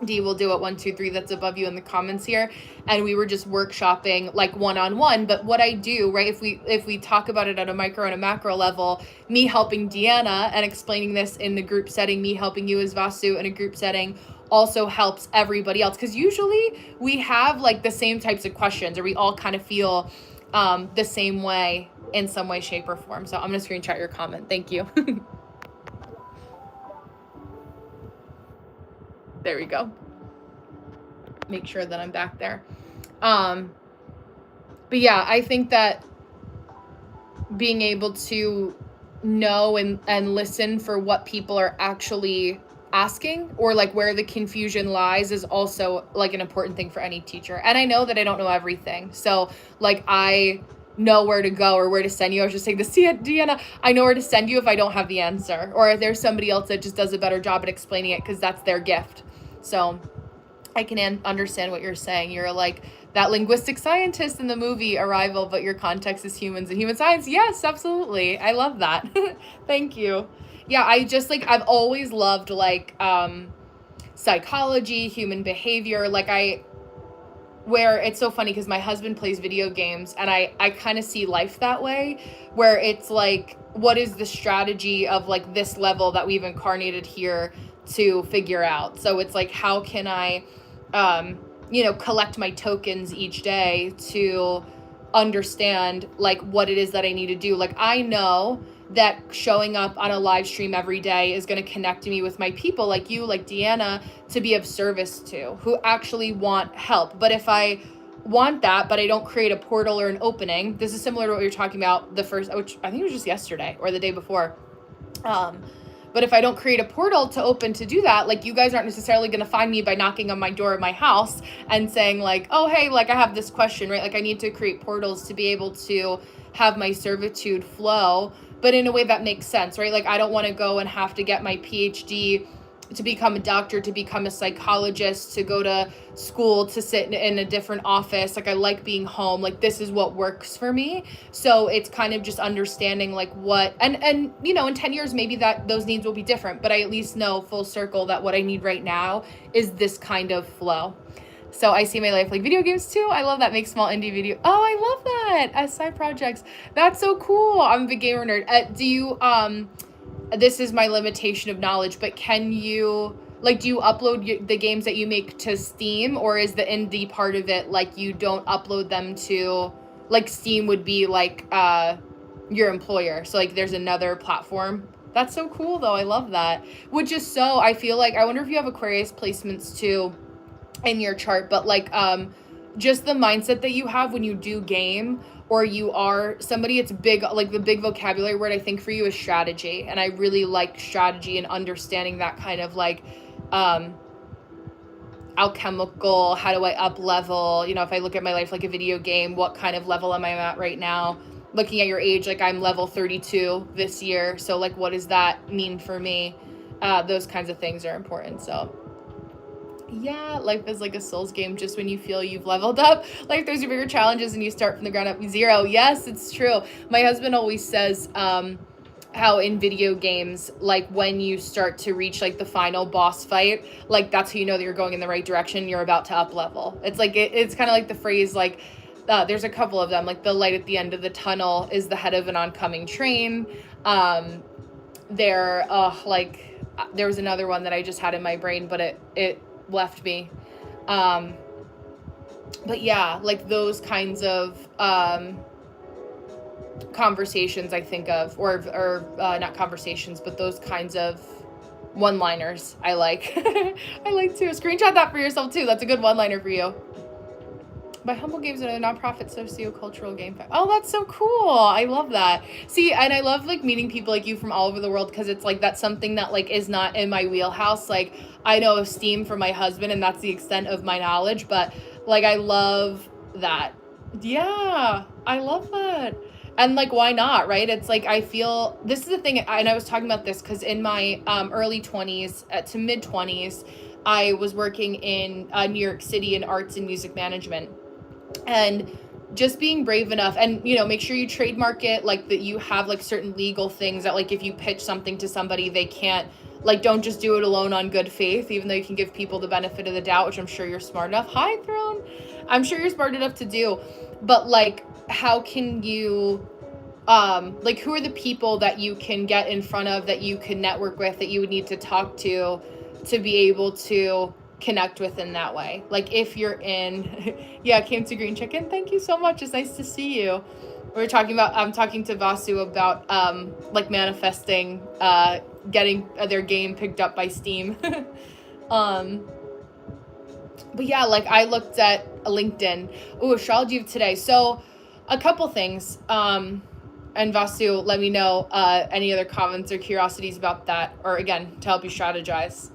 D will do it 1, 2, 3. That's above you in the comments here. And we were just workshopping like one-on-one. But what I do, right, if we talk about it at a micro and a macro level, me helping Deanna and explaining this in the group setting, me helping you as Vasu in a group setting, also helps everybody else. Because usually we have like the same types of questions, or we all kind of feel the same way in some way, shape, or form. So I'm going to screenshot your comment. Thank you. There we go. Make sure that I'm back there. But yeah, I think that being able to know and listen for what people are actually asking, or like where the confusion lies, is also like an important thing for any teacher. And I know that I don't know everything. So like I know where to go or where to send you. I was just saying this to Deanna. I know where to send you if I don't have the answer, or if there's somebody else that just does a better job at explaining it because that's their gift. So I can understand what you're saying. You're like that linguistic scientist in the movie Arrival, but your context is humans and human science. Yes, absolutely. I love that. Thank you. Yeah, I just like, I've always loved like psychology, human behavior. Like where it's so funny because my husband plays video games, and I kind of see life that way, where it's like, what is the strategy of like this level that we've incarnated here to figure out? So it's like, how can I collect my tokens each day to understand like what it is that I need to do. Like I know that showing up on a live stream every day is going to connect me with my people like you, like Deanna, to be of service to, who actually want help. But if I want that, but I don't create a portal or an opening, this is similar to what we were talking about the first, which I think it was just yesterday or the day before. But if I don't create a portal to open to do that, like you guys aren't necessarily going to find me by knocking on my door of my house and saying like, oh, hey, like I have this question, right? Like I need to create portals to be able to have my servitude flow, but in a way that makes sense, right? Like I don't want to go and have to get my PhD to become a doctor, to become a psychologist, to go to school, to sit in a different office. Like I like being home. Like this is what works for me. So it's kind of just understanding like what, and in 10 years, maybe that those needs will be different, but I at least know full circle that what I need right now is this kind of flow. So I see my life like video games too. I love that. Make small indie video. Oh, I love that. As side projects. That's so cool. I'm a big gamer nerd. Do you, this is my limitation of knowledge, but can you, like, do you upload the games that you make to Steam, or is the indie part of it, like, you don't upload them to, like, Steam would be, like, your employer, so, like, there's another platform? That's so cool, though. I love that. Which is so, I feel like, I wonder if you have Aquarius placements, too, in your chart, but, like, just the mindset that you have when you do game, or you are somebody, it's big, like the big vocabulary word I think for you is strategy. And I really like strategy and understanding that kind of like alchemical, how do I up level? If I look at my life like a video game, what kind of level am I at right now? Looking at your age, like I'm level 32 this year. So like, what does that mean for me? Those kinds of things are important. So yeah, life is like a Souls game. Just when you feel you've leveled up, like there's your bigger challenges and you start from the ground up zero. Yes, it's true. My husband always says how in video games, like when you start to reach like the final boss fight, like that's how you know that you're going in the right direction. You're about to up level. It's like it's kind of like the phrase like there's a couple of them, like the light at the end of the tunnel is the head of an oncoming train. There was another one that I just had in my brain, but it left me. Um, but yeah, like those kinds of conversations I think of, or not conversations, but those kinds of one-liners I like. I like to screenshot that for yourself too. That's a good one-liner for you. My Humble Games are a nonprofit socio-cultural game. Oh, that's so cool. I love that. See, and I love like meeting people like you from all over the world, because it's like that's something that like is not in my wheelhouse. Like I know of Steam from my husband, and that's the extent of my knowledge, but like I love that. Yeah, I love that. And like why not, right? It's like I feel this is the thing, and I was talking about this because in my early 20s to mid 20s, I was working in New York City in arts and music management. And just being brave enough, and make sure you trademark it, like that you have like certain legal things that like if you pitch something to somebody, they can't, like, don't just do it alone on good faith, even though you can give people the benefit of the doubt, which I'm sure you're smart enough. Hi, Throne. I'm sure you're smart enough to do. But like, how can you like, who are the people that you can get in front of, that you can network with, that you would need to talk to be able to connect with in that way? Like if you're in yeah, came to Green Chicken, thank you so much, it's nice to see you. I'm talking to Vasu about like manifesting getting their game picked up by Steam. But yeah, like I looked at LinkedIn. Astrology of today. So a couple things, and Vasu, let me know any other comments or curiosities about that, or again, to help you strategize.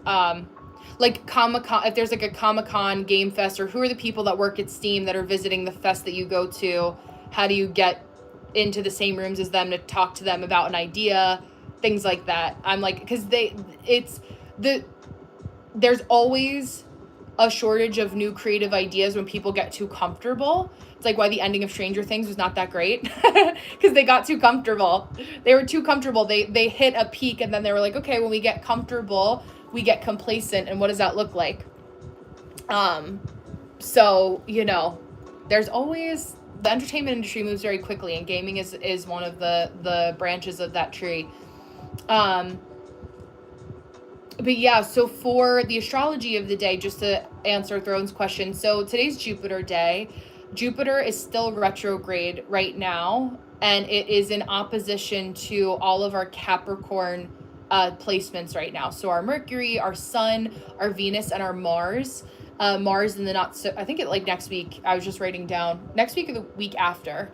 Like Comic-Con, if there's like a Comic-Con game fest, or who are the people that work at Steam that are visiting the fest that you go to? How do you get into the same rooms as them to talk to them about an idea, things like that? I'm like, because there's always a shortage of new creative ideas when people get too comfortable. It's like why the ending of Stranger Things was not that great, because they got too comfortable. They were too comfortable. They hit a peak, and then they were like, okay, when we get comfortable, we get complacent, and what does that look like? So there's always, the entertainment industry moves very quickly, and gaming is one of the branches of that tree. But yeah, so for the astrology of the day, just to answer Throne's question, so today's Jupiter day. Jupiter is still retrograde right now, and it is in opposition to all of our Capricorn placements right now. So our Mercury, our Sun, our Venus, and our Mars. Mars in the I think it like next week, I was just writing down, next week or the week after,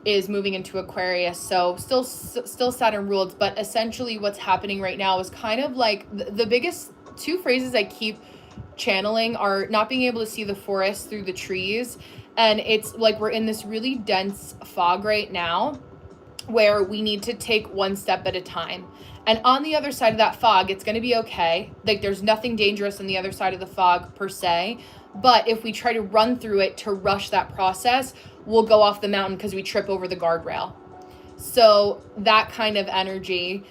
is moving into Aquarius. So still Saturn ruled, but essentially what's happening right now is kind of like the biggest two phrases I keep channeling are not being able to see the forest through the trees. And it's like we're in this really dense fog right now where we need to take one step at a time. And on the other side of that fog, it's going to be okay. Like there's nothing dangerous on the other side of the fog per se. But if we try to run through it to rush that process, we'll go off the mountain because we trip over the guardrail. So that kind of energy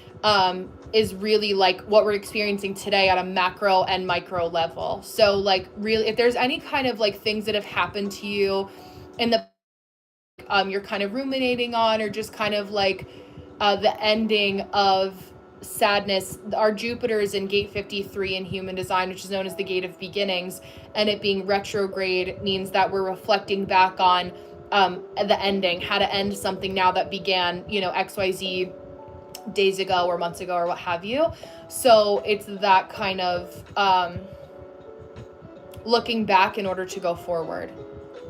is really like what we're experiencing today at a macro and micro level. So like really, if there's any kind of like things that have happened to you in the you're kind of ruminating on, or just kind of like the ending of sadness. Our Jupiter is in gate 53 in human design, which is known as the gate of beginnings, and it being retrograde means that we're reflecting back on the ending, how to end something now that began XYZ days ago or months ago or what have you. So it's that kind of looking back in order to go forward.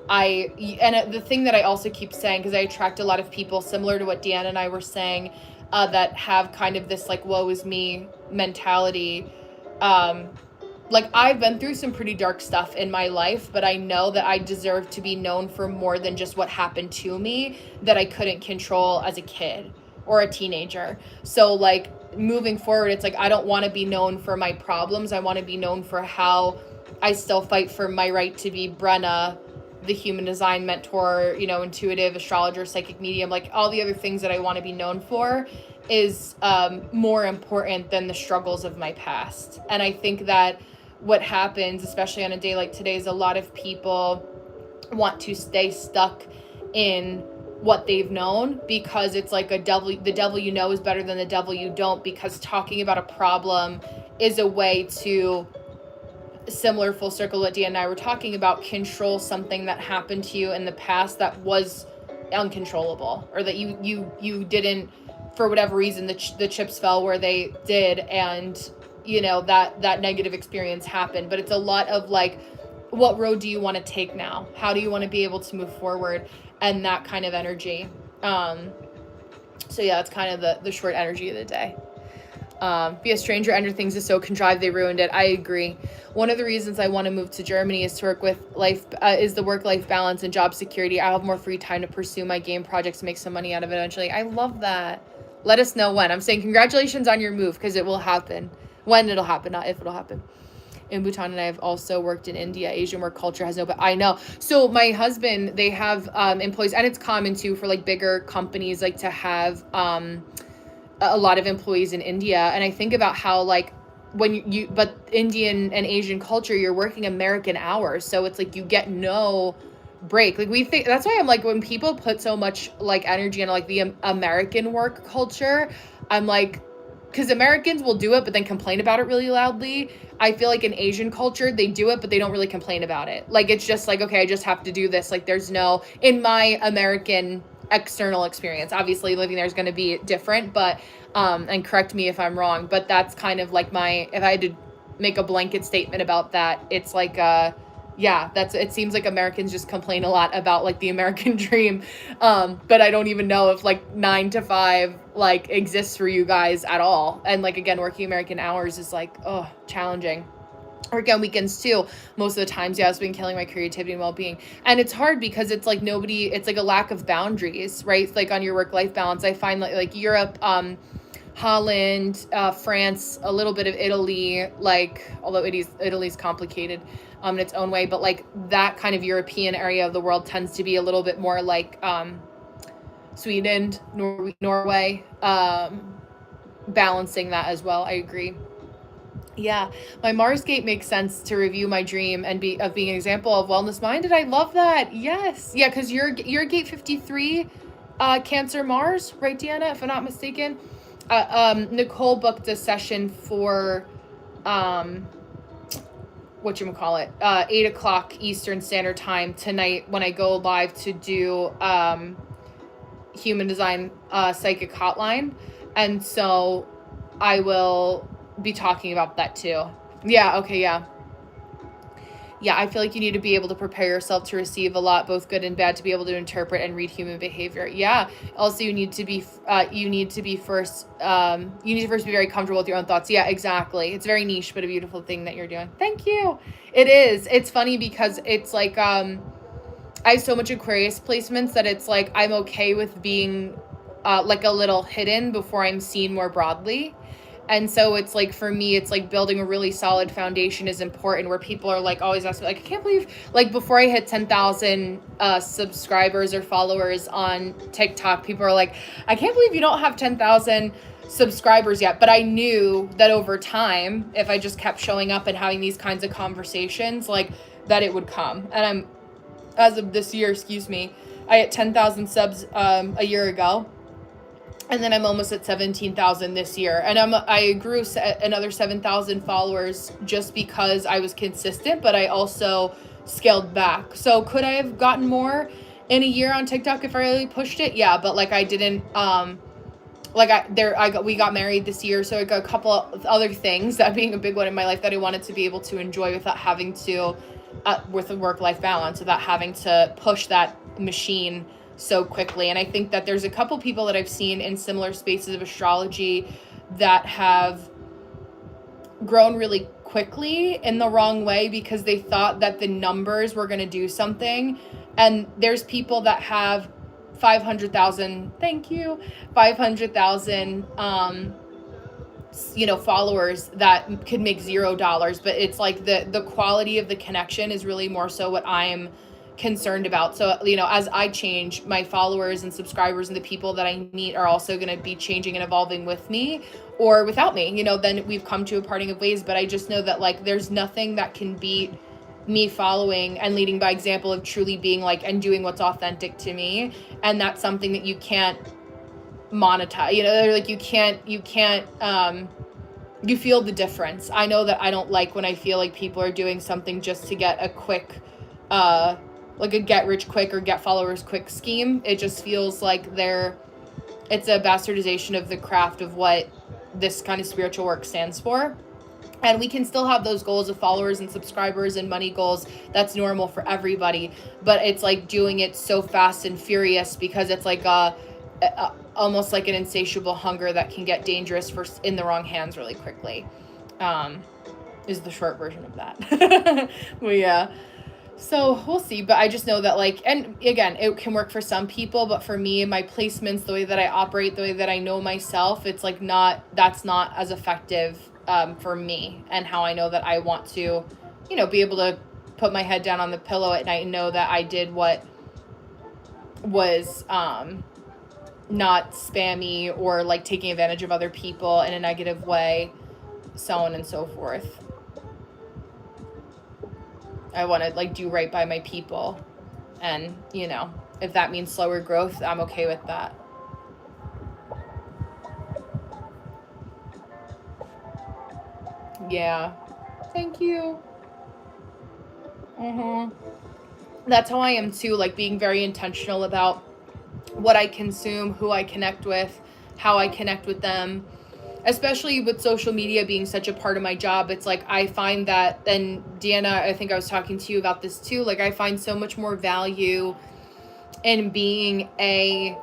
The thing that I also keep saying, because I attract a lot of people similar to what Deanna and I were saying, that have kind of this like woe is me mentality. Like I've been through some pretty dark stuff in my life, but I know that I deserve to be known for more than just what happened to me that I couldn't control as a kid or a teenager. So like moving forward, it's like I don't want to be known for my problems. I want to be known for how I still fight for my right to be Brenna, the human design mentor, intuitive astrologer, psychic medium, like all the other things that I want to be known for is more important than the struggles of my past. And I think that what happens, especially on a day like today, is a lot of people want to stay stuck in what they've known, because it's like the devil you know is better than the devil you don't, because talking about a problem is a way to similar full circle what Deanna and I were talking about, control something that happened to you in the past that was uncontrollable, or that you didn't, for whatever reason, the chips fell where they did, and that negative experience happened. But it's a lot of like, what road do you want to take now? How do you want to be able to move forward? And that kind of energy. So yeah, that's kind of the short energy of the day. Be a stranger under things is so contrived they ruined it. I agree. One of the reasons I want to move to Germany is to work with is the work-life balance and job security. I'll have more free time to pursue my game projects and make some money out of it eventually. I love that. Let us know when. I'm saying congratulations on your move, because it will happen. When it'll happen, not if it'll happen. In Bhutan, and I've also worked in India. Asian work culture has no, but I know. So my husband, they have employees, and it's common too for like bigger companies like to have a lot of employees in India. And I think about how like but Indian and Asian culture, you're working American hours, so it's like you get no break. Like we think, that's why I'm like, when people put so much like energy into like the American work culture, I'm like, because Americans will do it, but then complain about it really loudly. I feel like in Asian culture, they do it, but they don't really complain about it. Like, it's just like, okay, I just have to do this. Like, there's no, in my American external experience, obviously living there is going to be different, but, and correct me if I'm wrong, but that's kind of like if I had to make a blanket statement about that, it's like, yeah, it seems like Americans just complain a lot about like the American dream. But I don't even know if like 9 to 5 like exists for you guys at all. And like, again, working American hours is like, oh, challenging. Work on weekends too. Most of the times, yeah, it's been killing my creativity and well-being. And it's hard because it's like it's like a lack of boundaries, right? It's like on your work-life balance, I find like Europe, Holland, France, a little bit of Italy, like, although Italy's complicated in its own way, but like that kind of European area of the world tends to be a little bit more like Sweden, Norway, balancing that as well. I agree. Yeah, my Mars gate makes sense to review my dream and being an example of wellness minded. I love that. Yes. Yeah, because you're gate 53, Cancer Mars, right, Deanna, if I'm not mistaken. Nicole booked a session for whatchamacallit, 8 o'clock Eastern Standard Time tonight when I go live to do Human Design Psychic Hotline. And so I will be talking about that too. Yeah, okay, yeah. Yeah, I feel like you need to be able to prepare yourself to receive a lot, both good and bad, to be able to interpret and read human behavior. Yeah. Also, you need to first be very comfortable with your own thoughts. Yeah, exactly. It's very niche, but a beautiful thing that you're doing. Thank you. It is. It's funny because it's like, I have so much Aquarius placements that it's like, I'm okay with being, like a little hidden before I'm seen more broadly. And so it's like, for me, it's like building a really solid foundation is important, where people are like always asking, like, I can't believe, like, before I hit 10,000 subscribers or followers on TikTok, people are like, I can't believe you don't have 10,000 subscribers yet. But I knew that over time, if I just kept showing up and having these kinds of conversations, like, that it would come. And as of this year, I hit 10,000 subs a year ago. And then I'm almost at 17,000 this year. And I grew another 7,000 followers just because I was consistent, but I also scaled back. So could I have gotten more in a year on TikTok if I really pushed it? Yeah, but like I didn't, we got married this year. So I got a couple of other things, that being a big one in my life, that I wanted to be able to enjoy without having to, with a work-life balance, without having to push that machine so quickly. And I think that there's a couple people that I've seen in similar spaces of astrology that have grown really quickly in the wrong way because they thought that the numbers were going to do something. And there's people that have 500,000, 500,000, followers that could make $0, but it's like the quality of the connection is really more so what I'm concerned about. So, as I change, my followers and subscribers and the people that I meet are also going to be changing and evolving with me or without me, then we've come to a parting of ways. But I just know that like, there's nothing that can beat me following and leading by example of truly being like, and doing what's authentic to me. And that's something that you can't monetize, like you can't you feel the difference. I know that I don't like when I feel like people are doing something just to get a quick, like a get rich quick or get followers quick scheme. It just feels like it's a bastardization of the craft of what this kind of spiritual work stands for. And we can still have those goals of followers and subscribers and money goals. That's normal for everybody. But it's like doing it so fast and furious because it's like almost like an insatiable hunger that can get dangerous in the wrong hands really quickly. Is the short version of that. Well, yeah. So we'll see, but I just know that like, and again, it can work for some people, but for me, my placements, the way that I operate, the way that I know myself, it's like that's not as effective for me, and how I know that I want to, be able to put my head down on the pillow at night and know that I did what was not spammy or like taking advantage of other people in a negative way, so on and so forth. I want to like do right by my people, and if that means slower growth, I'm okay with that. Yeah. Thank you. That's how I am too, like being very intentional about what I consume, who I connect with, how I connect with them. Especially with social media being such a part of my job, it's like I find that, and Deanna, I think I was talking to you about this too, like I find so much more value in being a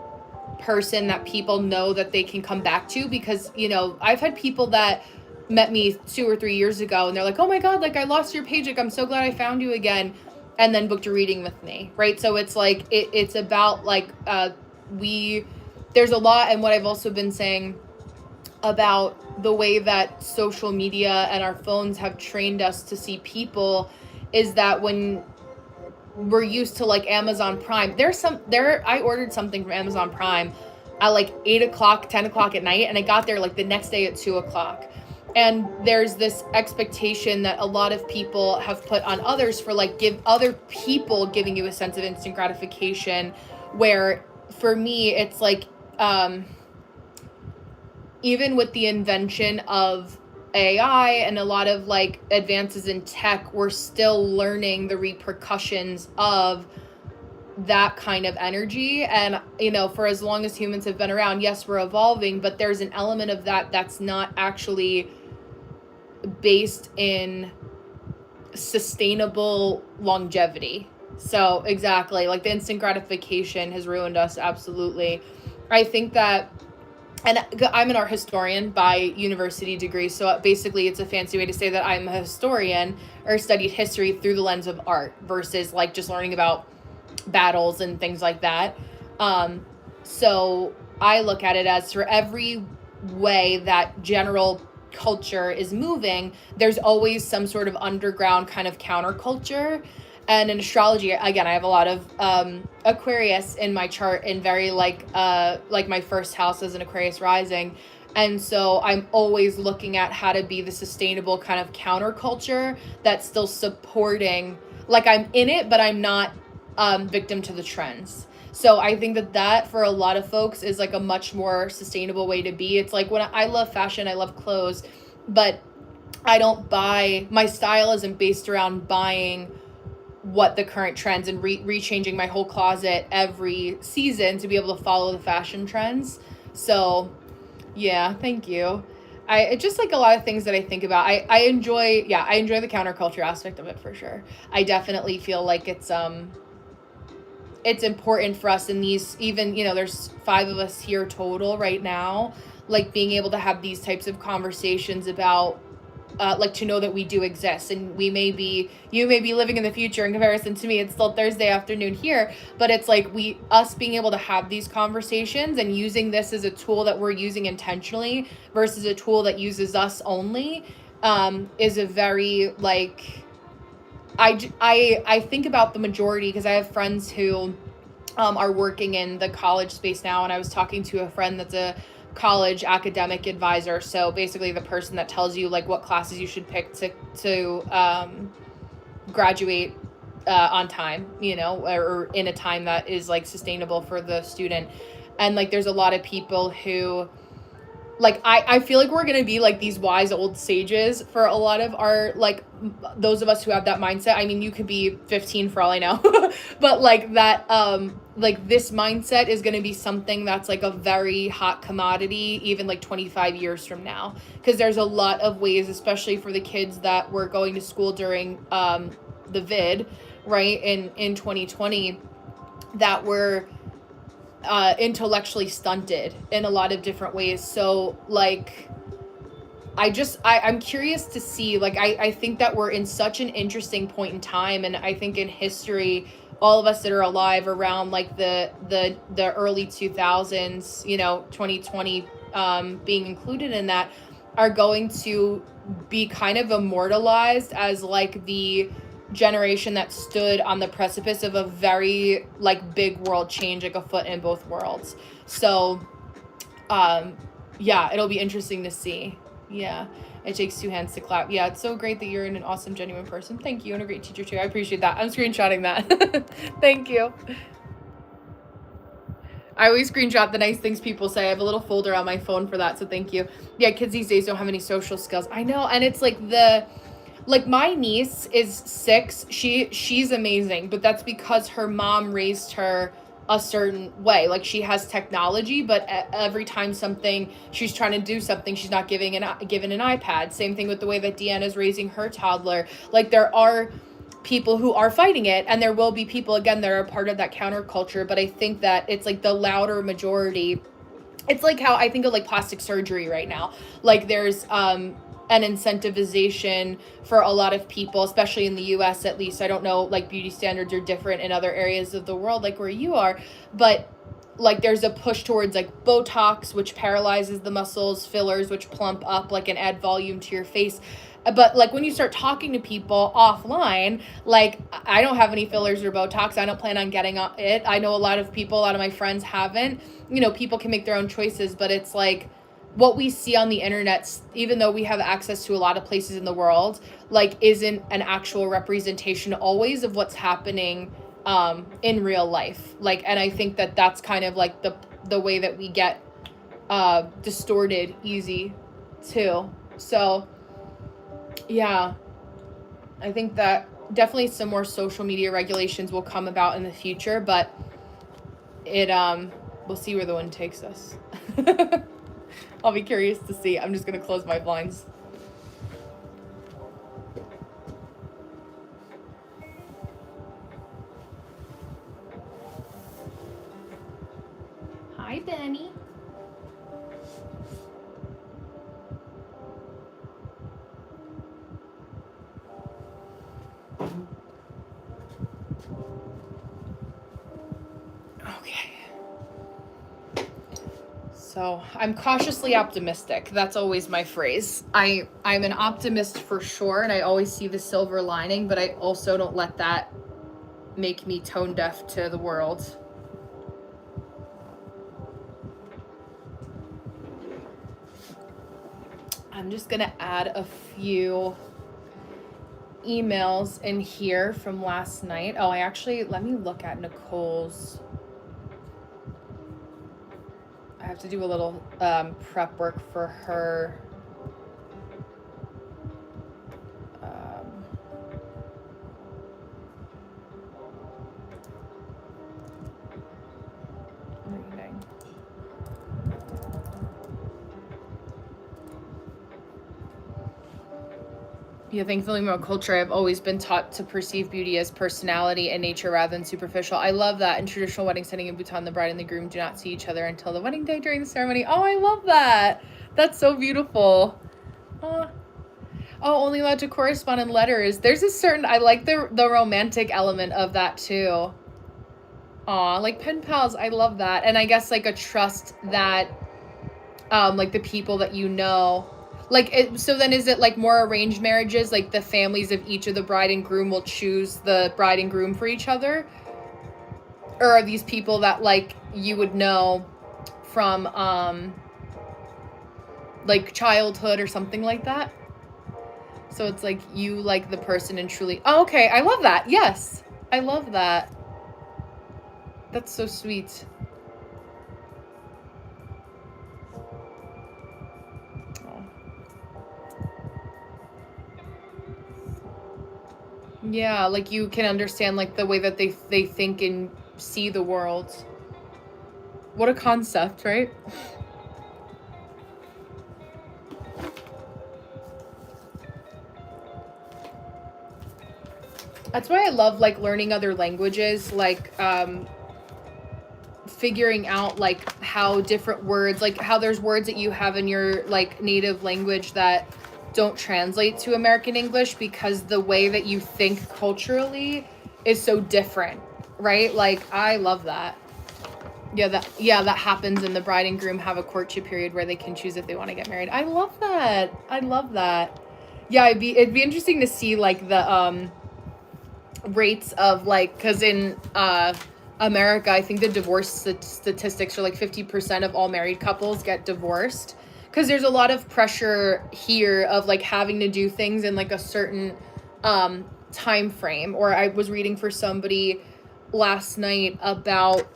person that people know that they can come back to, because, I've had people that met me 2 or 3 years ago and they're like, oh my God, like I lost your page, like I'm so glad I found you again, and then booked a reading with me, right? So it's like, it's about like, there's a lot, and what I've also been saying about the way that social media and our phones have trained us to see people is that when we're used to like Amazon Prime, I ordered something from Amazon Prime at like 8 o'clock, 10 o'clock at night, and I got there like the next day at 2 o'clock. And there's this expectation that a lot of people have put on others for like other people giving you a sense of instant gratification, where for me, it's like, even with the invention of AI and a lot of like advances in tech, we're still learning the repercussions of that kind of energy. And, for as long as humans have been around, yes, we're evolving, but there's an element of that that's not actually based in sustainable longevity. So exactly, like the instant gratification has ruined us. Absolutely. I think that, and I'm an art historian by university degree, so basically it's a fancy way to say that I'm a historian or studied history through the lens of art versus like just learning about battles and things like that. So I look at it as for every way that general culture is moving, there's always some sort of underground kind of counterculture. And in astrology, again, I have a lot of Aquarius in my chart, and very like my first house is an Aquarius rising. And so I'm always looking at how to be the sustainable kind of counterculture that's still supporting, like I'm in it, but I'm not victim to the trends. So I think that for a lot of folks is like a much more sustainable way to be. It's like when I love fashion, I love clothes, but I don't buy, my style isn't based around buying what the current trends and rechanging my whole closet every season to be able to follow the fashion trends. So yeah, thank you. It's just like a lot of things that I think about. I enjoy the counterculture aspect of it for sure. I definitely feel like it's important for us in these, even, there's 5 of us here total right now, like being able to have these types of conversations about like to know that we do exist, and you may be living in the future in comparison to me. It's still Thursday afternoon here, but it's like us being able to have these conversations and using this as a tool that we're using intentionally versus a tool that uses us only, is a very like, I think about the majority, because I have friends who are working in the college space now, and I was talking to a friend that's a college academic advisor, so basically the person that tells you like what classes you should pick to graduate on time, or in a time that is like sustainable for the student. And like there's a lot of people who like I feel like we're gonna be like these wise old sages for a lot of our, like, those of us who have that mindset. I mean, you could be 15 for all I know, but like that, like this mindset is gonna be something that's like a very hot commodity even like 25 years from now, because there's a lot of ways, especially for the kids that were going to school during the vid, right, in 2020, that were intellectually stunted in a lot of different ways. So like I'm curious to see, like, I think that we're in such an interesting point in time, and I think in history, all of us that are alive around like the early 2000s, 2020 being included in that, are going to be kind of immortalized as like the generation that stood on the precipice of a very like big world change, like a foot in both worlds. So yeah, it'll be interesting to see. Yeah, it takes two hands to clap. Yeah, it's so great that you're an awesome, genuine person. Thank you, and a great teacher too. I appreciate that. I'm screenshotting that. Thank you. I always screenshot the nice things people say. I have a little folder on my phone for that, so thank you. Yeah, kids these days don't have any social skills. I know, and it's like my niece is 6. She's amazing, but that's because her mom raised her a certain way. Like, she has technology, but every time she's trying to do something, she's not given an iPad. Same thing with the way that Deanna's raising her toddler. Like, there are people who are fighting it, and there will be people, again, that are part of that counterculture, but I think that it's like the louder majority. It's like how I think of like plastic surgery right now. Like, there's an incentivization for a lot of people, especially in the US at least. I don't know, like, beauty standards are different in other areas of the world, like where you are, but like there's a push towards like Botox, which paralyzes the muscles, fillers, which plump up like and add volume to your face. But like when you start talking to people offline, like, I don't have any fillers or Botox. I don't plan on getting it. I know a lot of my friends haven't. People can make their own choices, but it's like, what we see on the internet, even though we have access to a lot of places in the world, like, isn't an actual representation always of what's happening in real life. Like, and I think that that's kind of like the way that we get distorted easy too. So yeah, I think that definitely some more social media regulations will come about in the future, but we'll see where the wind takes us. I'll be curious to see. I'm just going to close my blinds. Hi, Benny. Okay. So I'm cautiously optimistic. That's always my phrase. I'm an optimist for sure, and I always see the silver lining, but I also don't let that make me tone deaf to the world. I'm just gonna add a few emails in here from last night. Oh, let me look at Nicole's. I have to do a little prep work for her. Reading. Yeah, thankfully, in my culture, I've always been taught to perceive beauty as personality and nature rather than superficial. I love that. In traditional wedding setting in Bhutan, the bride and the groom do not see each other until the wedding day during the ceremony. Oh, I love that. That's so beautiful. Only allowed to correspond in letters. There's a certain, I like the romantic element of that too. Like pen pals, I love that. And I guess like a trust that, like the people that you know. Like, so then is it like more arranged marriages? Like the families of each of the bride and groom will choose the bride and groom for each other? Or are these people that like you would know from like childhood or something like that? So it's like you like the person and truly... Oh, okay. I love that. Yes. I love that. That's so sweet. Yeah, like you can understand like the way that they think and see the world. What a concept, right? That's why I love like learning other languages, like figuring out like how different words, like how there's words that you have in your like native language that don't translate to American English because the way that you think culturally is so different, right? Like I love that. Yeah, that happens, and the bride and groom have a courtship period where they can choose if they want to get married. I love that. I love that. Yeah, it'd be interesting to see like the rates of like, because in America, I think the divorce statistics are like 50% of all married couples get divorced, because there's a lot of pressure here of like having to do things in like a certain time frame. Or I was reading for somebody last night about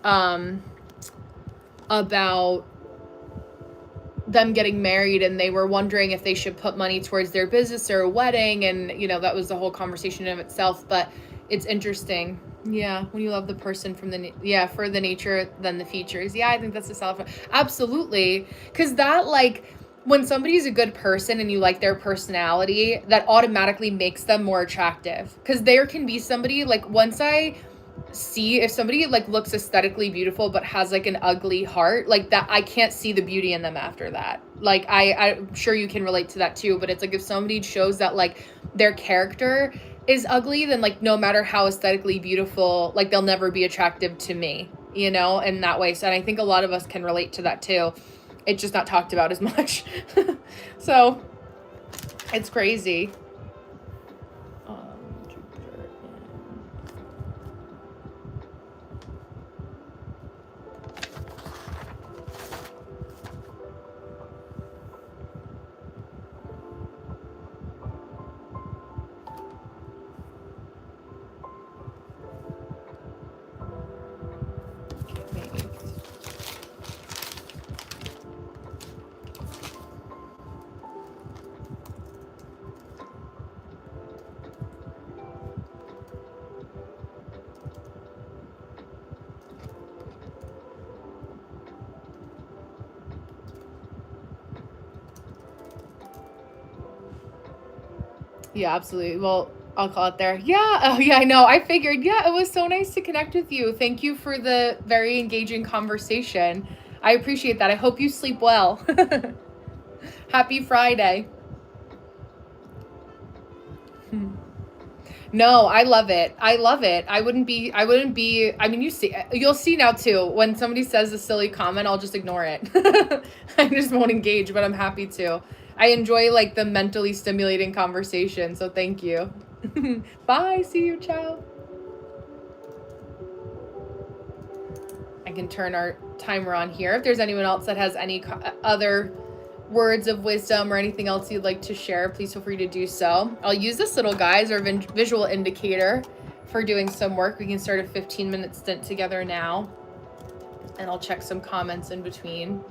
them getting married, and they were wondering if they should put money towards their business or a wedding, and that was the whole conversation in itself. But it's interesting. Yeah, when you love the person from for the nature than the features. Yeah, I think that's a solid. Absolutely, because that, like, when somebody's a good person and you like their personality, that automatically makes them more attractive. Because there can be somebody, like, once I see if somebody like looks aesthetically beautiful but has like an ugly heart, like that, I can't see the beauty in them after that. Like I'm sure you can relate to that too, but it's like if somebody shows that like their character is ugly, then like no matter how aesthetically beautiful, like they'll never be attractive to me, in that way. So, and I think a lot of us can relate to that too. It's just not talked about as much. So it's crazy. Yeah, absolutely. Well, I'll call it there. Yeah. Oh, yeah, I know. I figured. Yeah, it was so nice to connect with you. Thank you for the very engaging conversation. I appreciate that. I hope you sleep well. Happy Friday. No, I love it. I love it. I mean, you'll see now too. When somebody says a silly comment, I'll just ignore it. I just won't engage, but I'm happy to. I enjoy like the mentally stimulating conversation, so thank you. Bye, see you, ciao. I can turn our timer on here. If there's anyone else that has any other words of wisdom or anything else you'd like to share, please feel free to do so. I'll use this little guy as our visual indicator for doing some work. We can start a 15-minute stint together now, and I'll check some comments in between.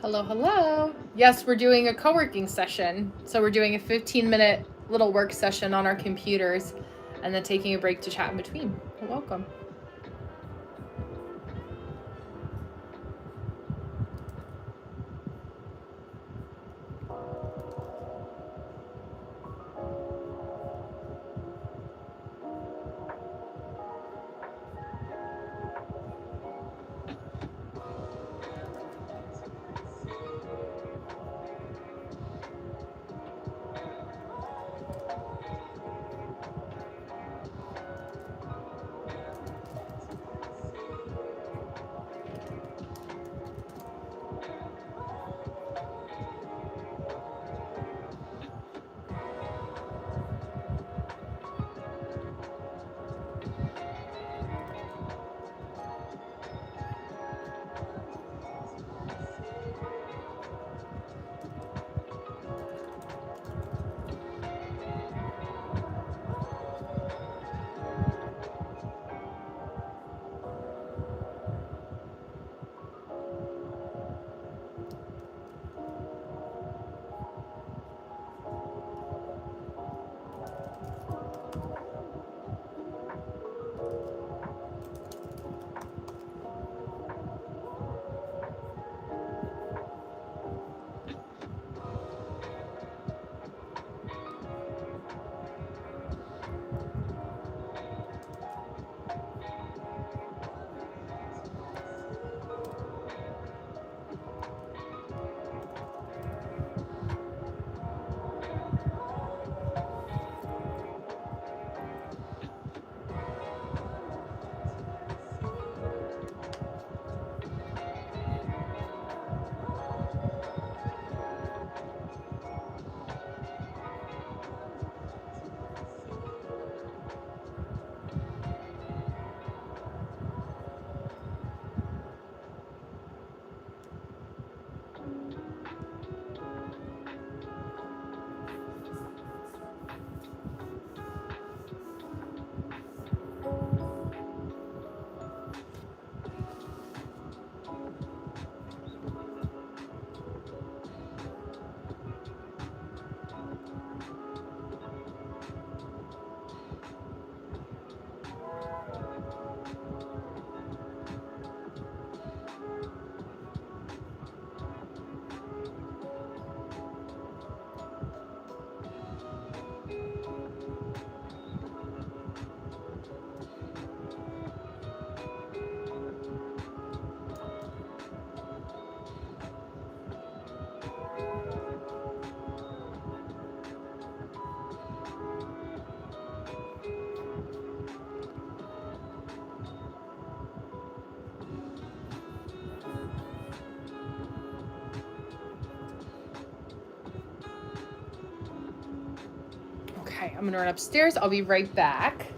Hello, hello. Yes, we're doing a co-working session. So we're doing a 15-minute little work session on our computers and then taking a break to chat in between. You're welcome. Okay, I'm gonna run upstairs. I'll be right back.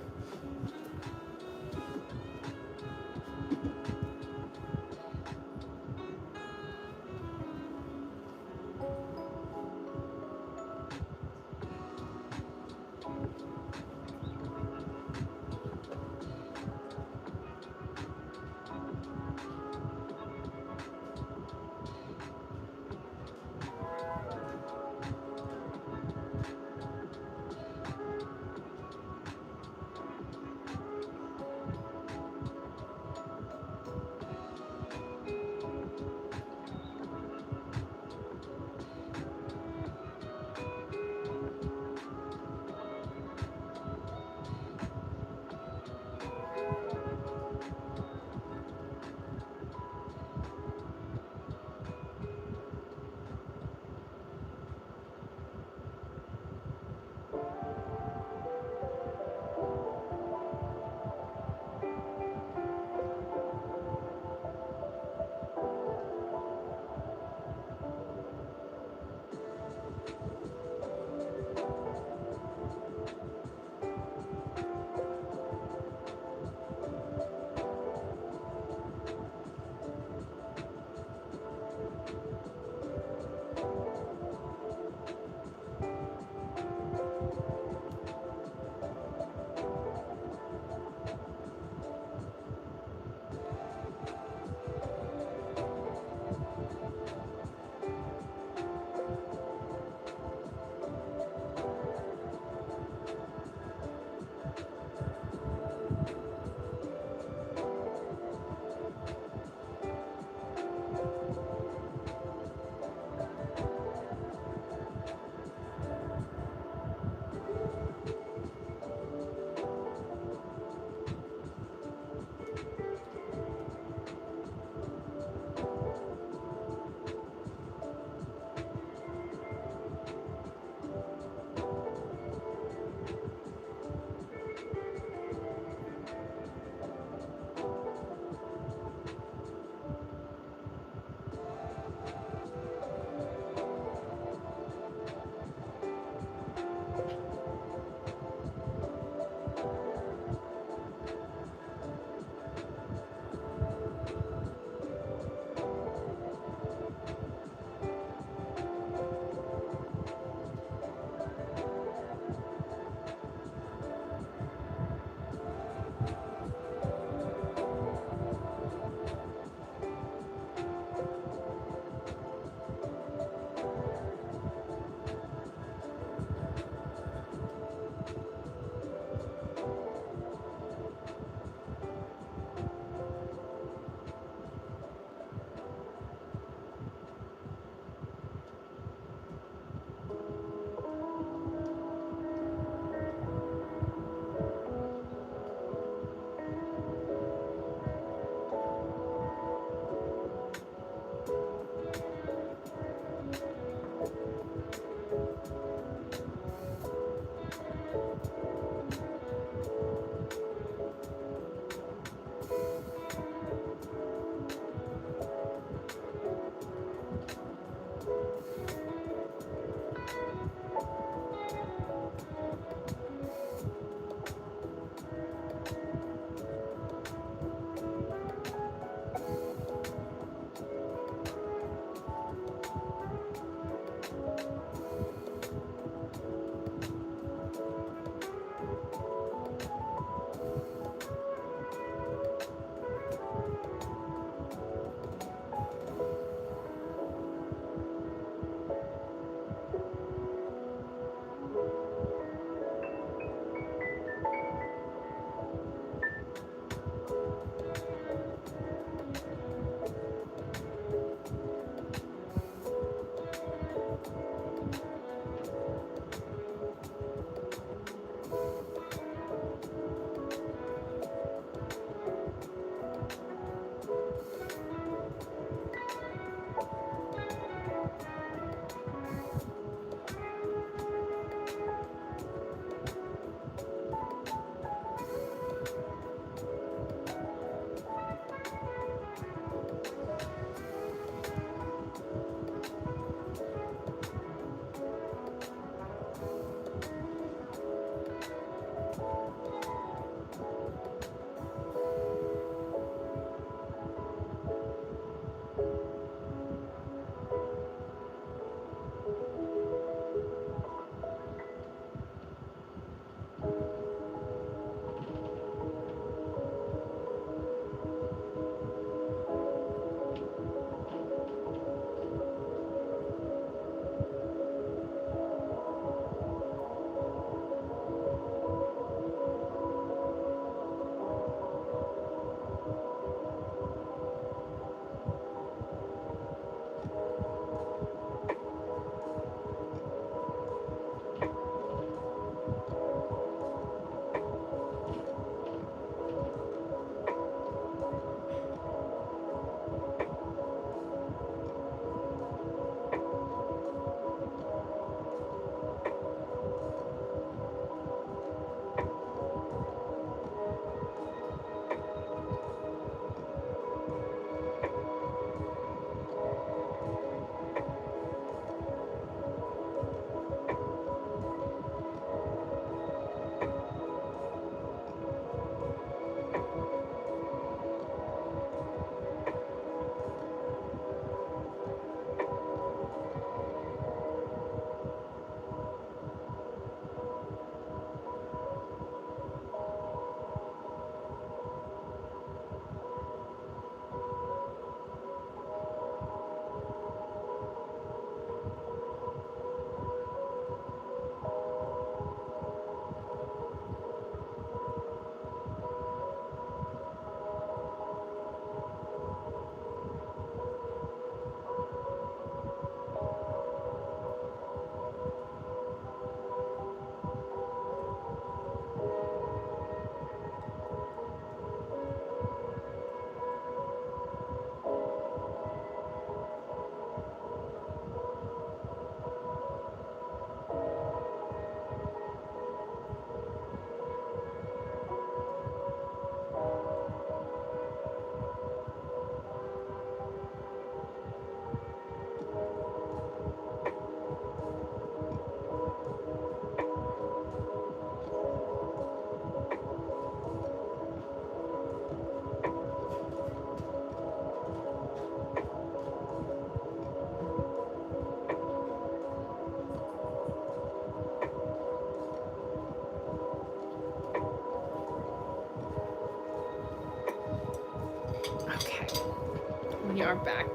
You are back.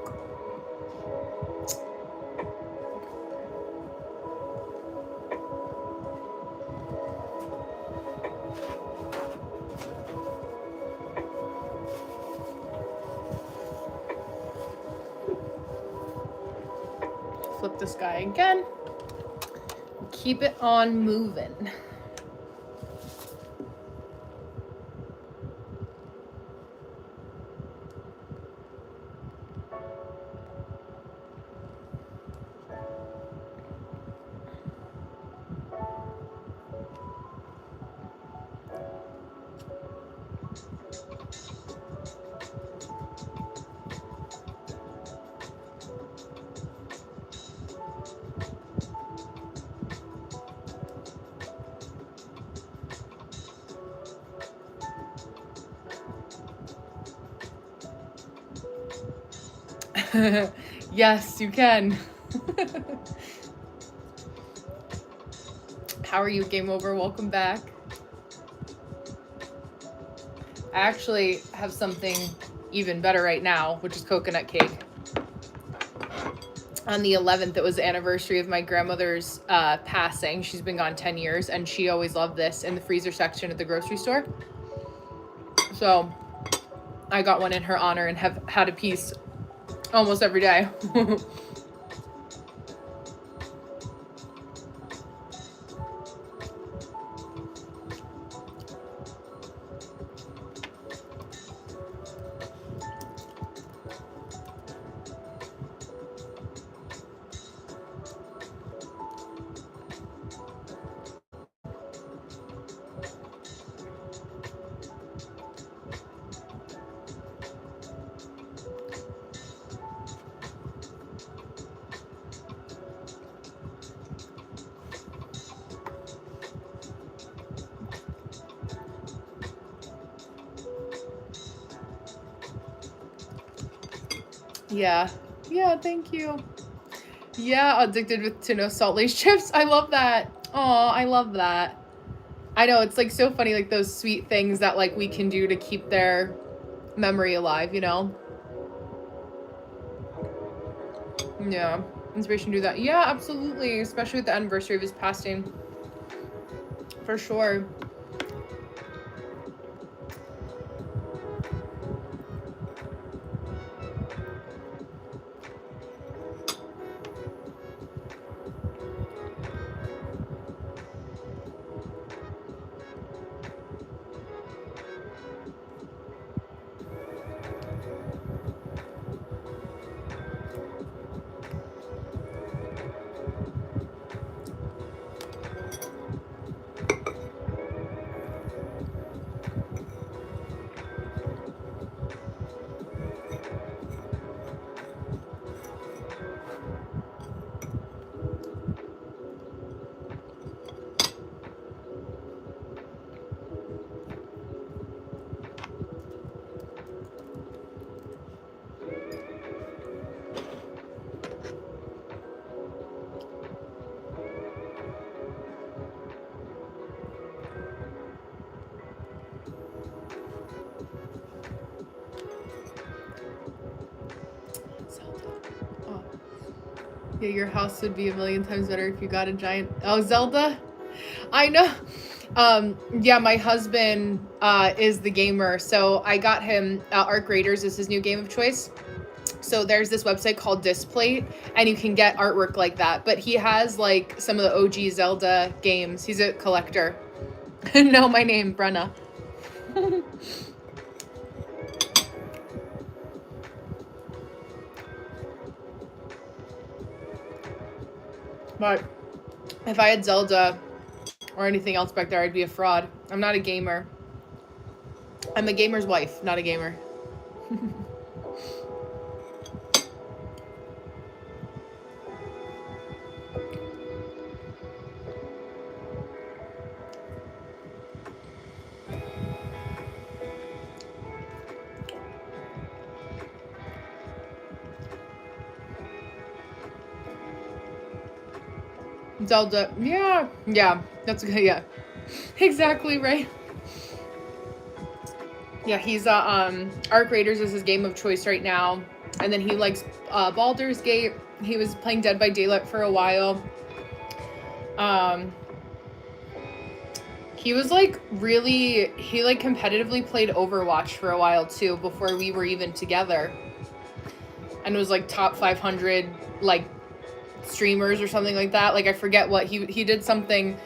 Flip this guy again. Keep it on moving. Yes, you can. How are you, Game Over? Welcome back. I actually have something even better right now, which is coconut cake. On the 11th, it was the anniversary of my grandmother's passing. She's been gone 10 years, and she always loved this in the freezer section at the grocery store. So I got one in her honor and have had a piece almost every day. Yeah. Yeah, thank you. Yeah, addicted to no salt Lay's chips. I love that. Aw, I love that. I know, it's like so funny, like those sweet things that like we can do to keep their memory alive, you know? Yeah. Inspiration to do that. Yeah, absolutely. Especially with the anniversary of his passing. For sure. Yeah, your house would be a million times better if you got a giant... Oh, Zelda? I know. Yeah, my husband is the gamer, so I got him Arc Raiders is his new game of choice. So there's this website called Displate, and you can get artwork like that. But he has like some of the OG Zelda games. He's a collector. Know my name, Brenna. But if I had Zelda or anything else back there, I'd be a fraud. I'm not a gamer. I'm a gamer's wife, not a gamer. Zelda, yeah, that's good, yeah. Exactly, right? Yeah, he's Arc Raiders is his game of choice right now. And then he likes Baldur's Gate. He was playing Dead by Daylight for a while. He was like he like competitively played Overwatch for a while too before we were even together. And was like top 500 like streamers or something like that. Like I forget what he did something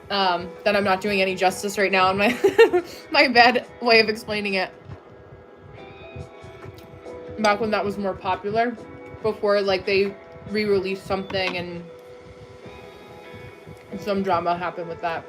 that I'm not doing any justice right now in my my bad way of explaining it. Back when that was more popular, before like they re-released something and some drama happened with that.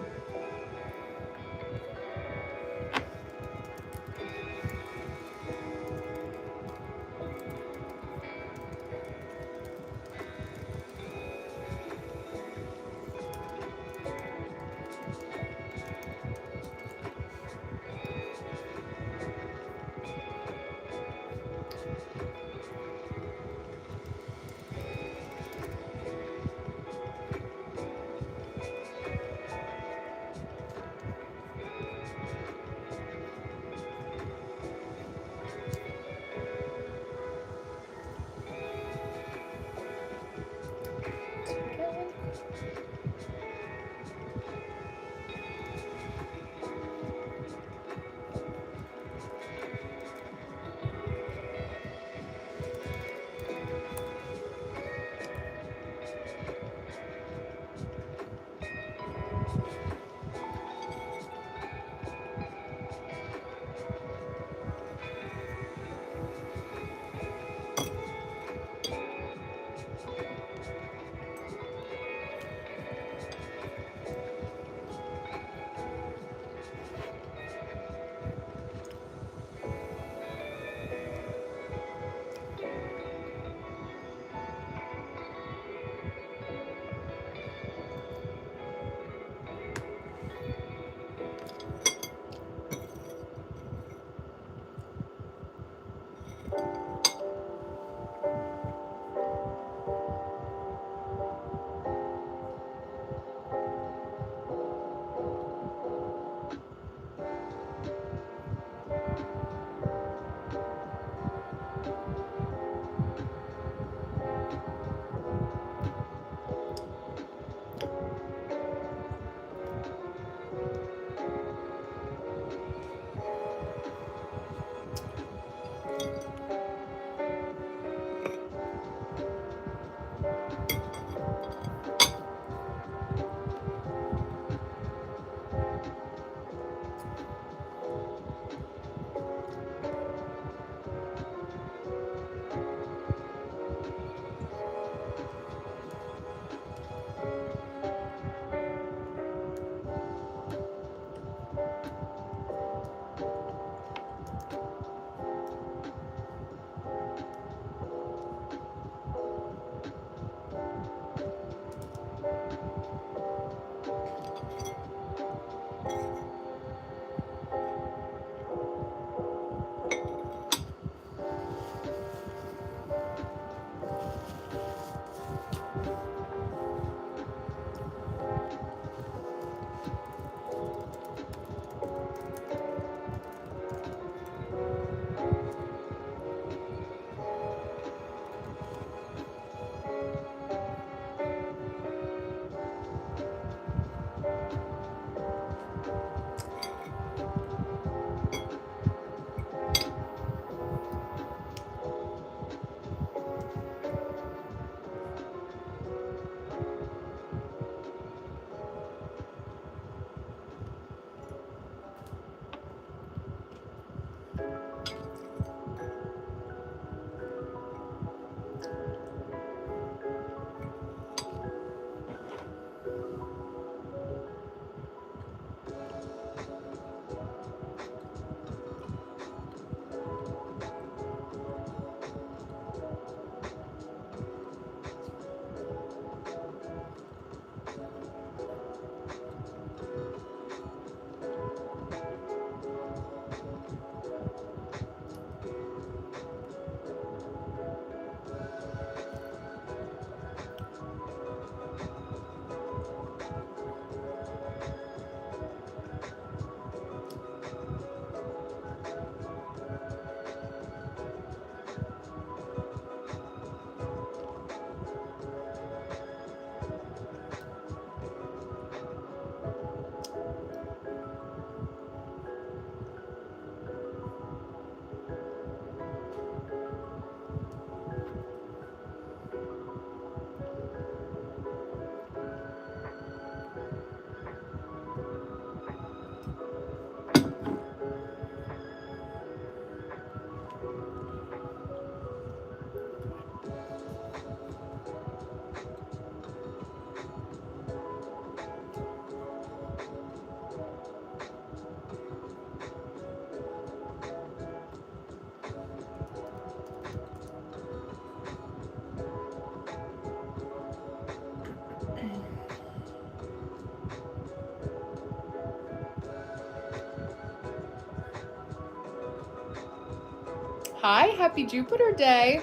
Hi, happy Jupiter Day.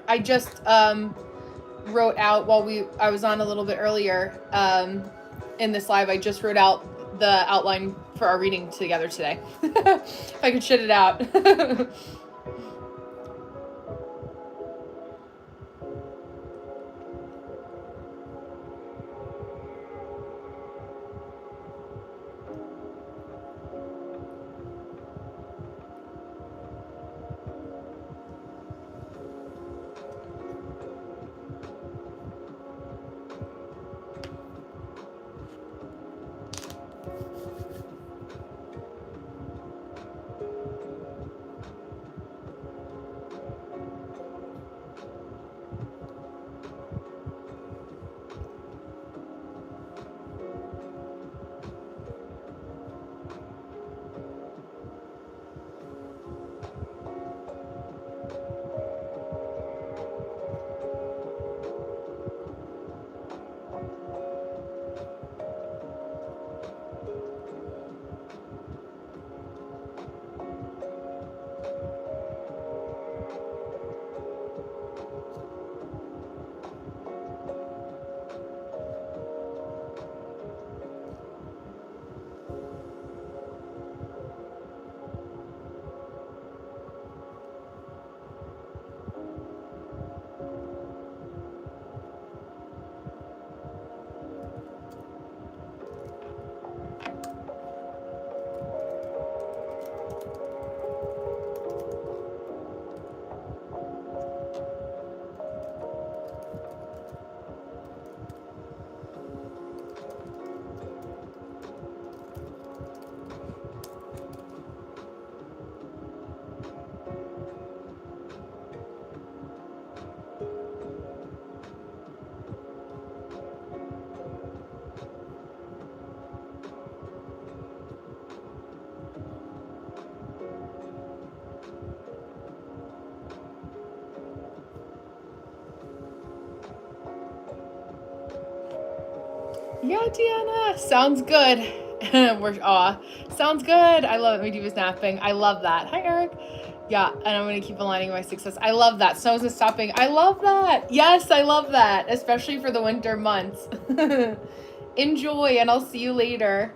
I just wrote out while I was on a little bit earlier in this live. I just wrote out the outline for our reading together today. If I could shit it out. Yeah, Deanna. Sounds good. Sounds good. I love it. My diva's napping. I love that. Hi, Eric. Yeah, and I'm gonna keep aligning my success. I love that. Snow isn't stopping. I love that. Yes, I love that, especially for the winter months. Enjoy, and I'll see you later.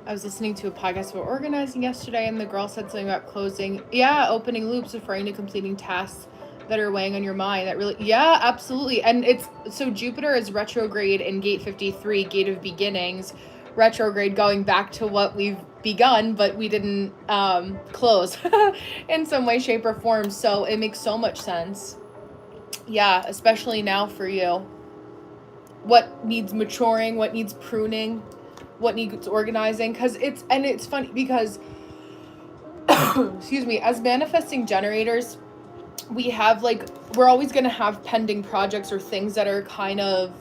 I was listening to a podcast about organizing yesterday, and the girl said something about closing. Yeah, opening loops, referring to completing tasks that are weighing on your mind. That really, yeah, absolutely. And it's so Jupiter is retrograde in gate 53, gate of beginnings, retrograde going back to what we've begun, but we didn't close in some way, shape, or form. So it makes so much sense. Yeah, especially now for you. What needs maturing, what needs pruning, what needs organizing, because it's funny because excuse me, as manifesting generators, we have like, we're always going to have pending projects or things that are kind of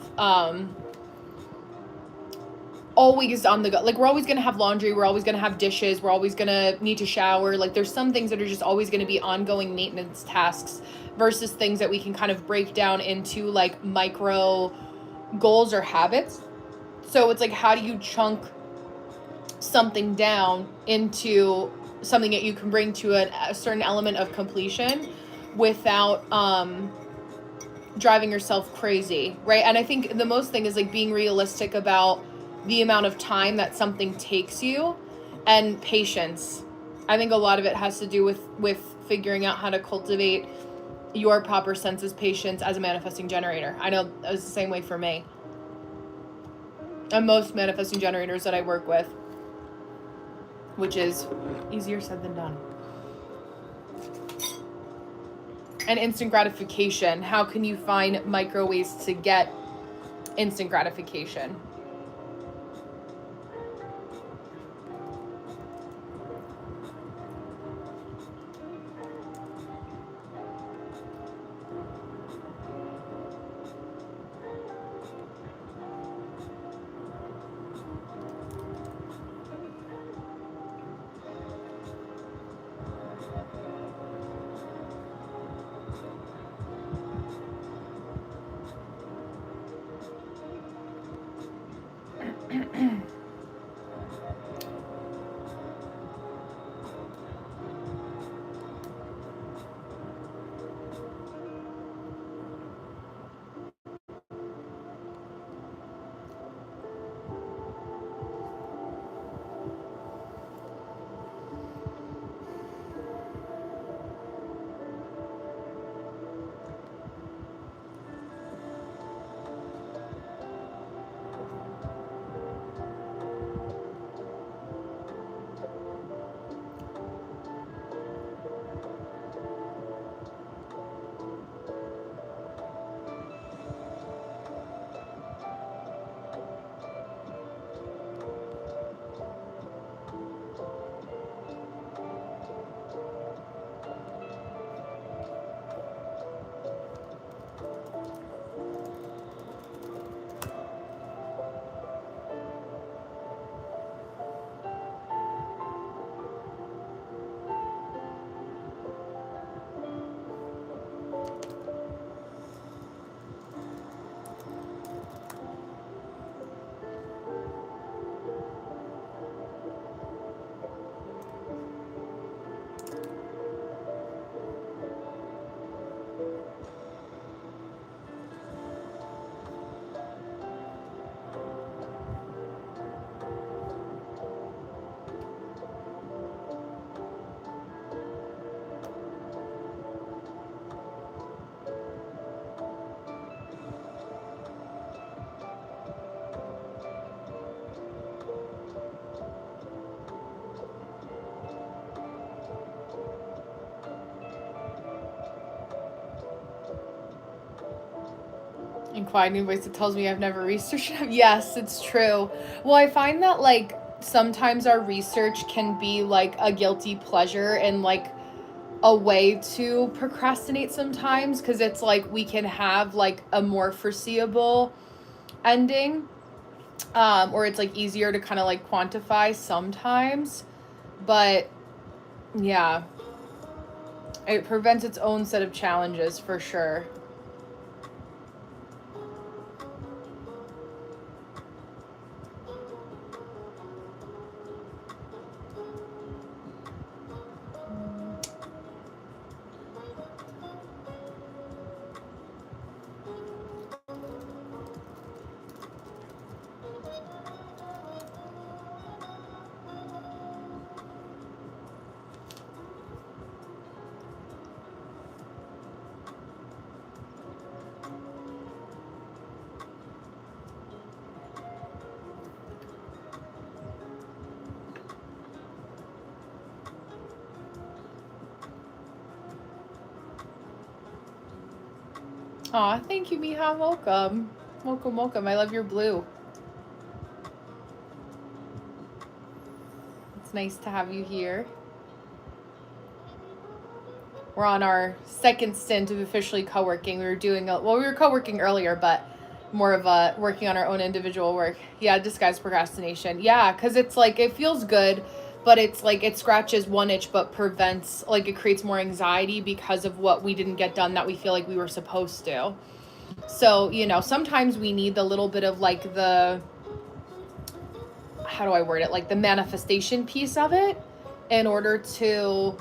always on the go. Like, we're always going to have laundry, we're always going to have dishes, we're always going to need to shower. Like, there's some things that are just always going to be ongoing maintenance tasks versus things that we can kind of break down into like micro goals or habits. So it's like, how do you chunk something down into something that you can bring to a certain element of completion without driving yourself crazy, right? And I think the most thing is like being realistic about the amount of time that something takes you, and patience. I think a lot of it has to do with figuring out how to cultivate your proper senses patience as a manifesting generator. I know it was the same way for me and most manifesting generators that I work with, which is easier said than done. And instant gratification. How can you find micro ways to get instant gratification? And quiet new voice that tells me I've never researched it. Yes, it's true. Well, I find that like sometimes our research can be like a guilty pleasure and like a way to procrastinate sometimes, because it's like we can have like a more foreseeable ending, or it's like easier to kind of like quantify sometimes. But yeah, it prevents its own set of challenges for sure. Aw, thank you, Miha. Welcome. Welcome, welcome. I love your blue. It's nice to have you here. We're on our second stint of officially co-working. We were co-working earlier, but more of a working on our own individual work. Yeah, disguised procrastination. Yeah, because it's like, it feels good, but it's like it scratches one itch but prevents, like it creates more anxiety because of what we didn't get done that we feel like we were supposed to. So, sometimes we need the little bit of like how do I word it? Like the manifestation piece of it in order to,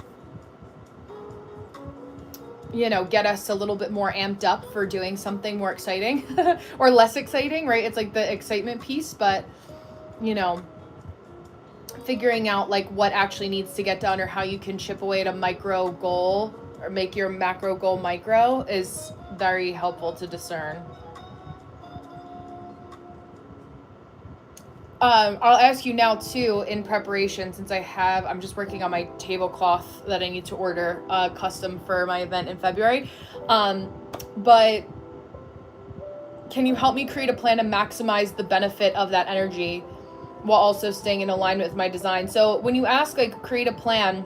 get us a little bit more amped up for doing something more exciting or less exciting, right? It's like the excitement piece, but, figuring out like what actually needs to get done or how you can chip away at a micro goal or make your macro goal micro is very helpful to discern. I'll ask you now too, in preparation, since I'm just working on my tablecloth that I need to order custom for my event in February. But can you help me create a plan to maximize the benefit of that energy while also staying in alignment with my design? So when you ask, like, create a plan,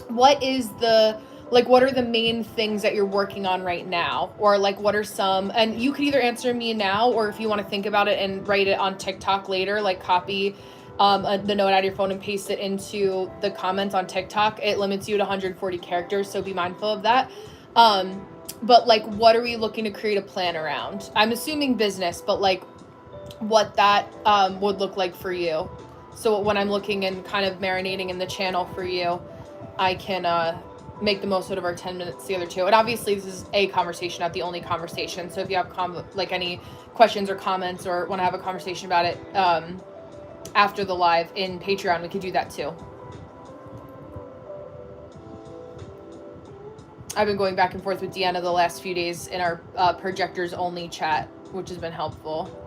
what are the main things that you're working on right now? Or like, what are some, and you could either answer me now, or if you want to think about it and write it on TikTok later, like copy the note out of your phone and paste it into the comments on TikTok. It limits you to 140 characters, so be mindful of that. But like, what are we looking to create a plan around? I'm assuming business, but like what that would look like for you. So when I'm looking and kind of marinating in the channel for you, I can make the most out of our 10 minutes the other two. And obviously this is a conversation, not the only conversation. So if you have any questions or comments or want to have a conversation about it after the live in Patreon, we could do that too. I've been going back and forth with Deanna the last few days in our projectors only chat, which has been helpful.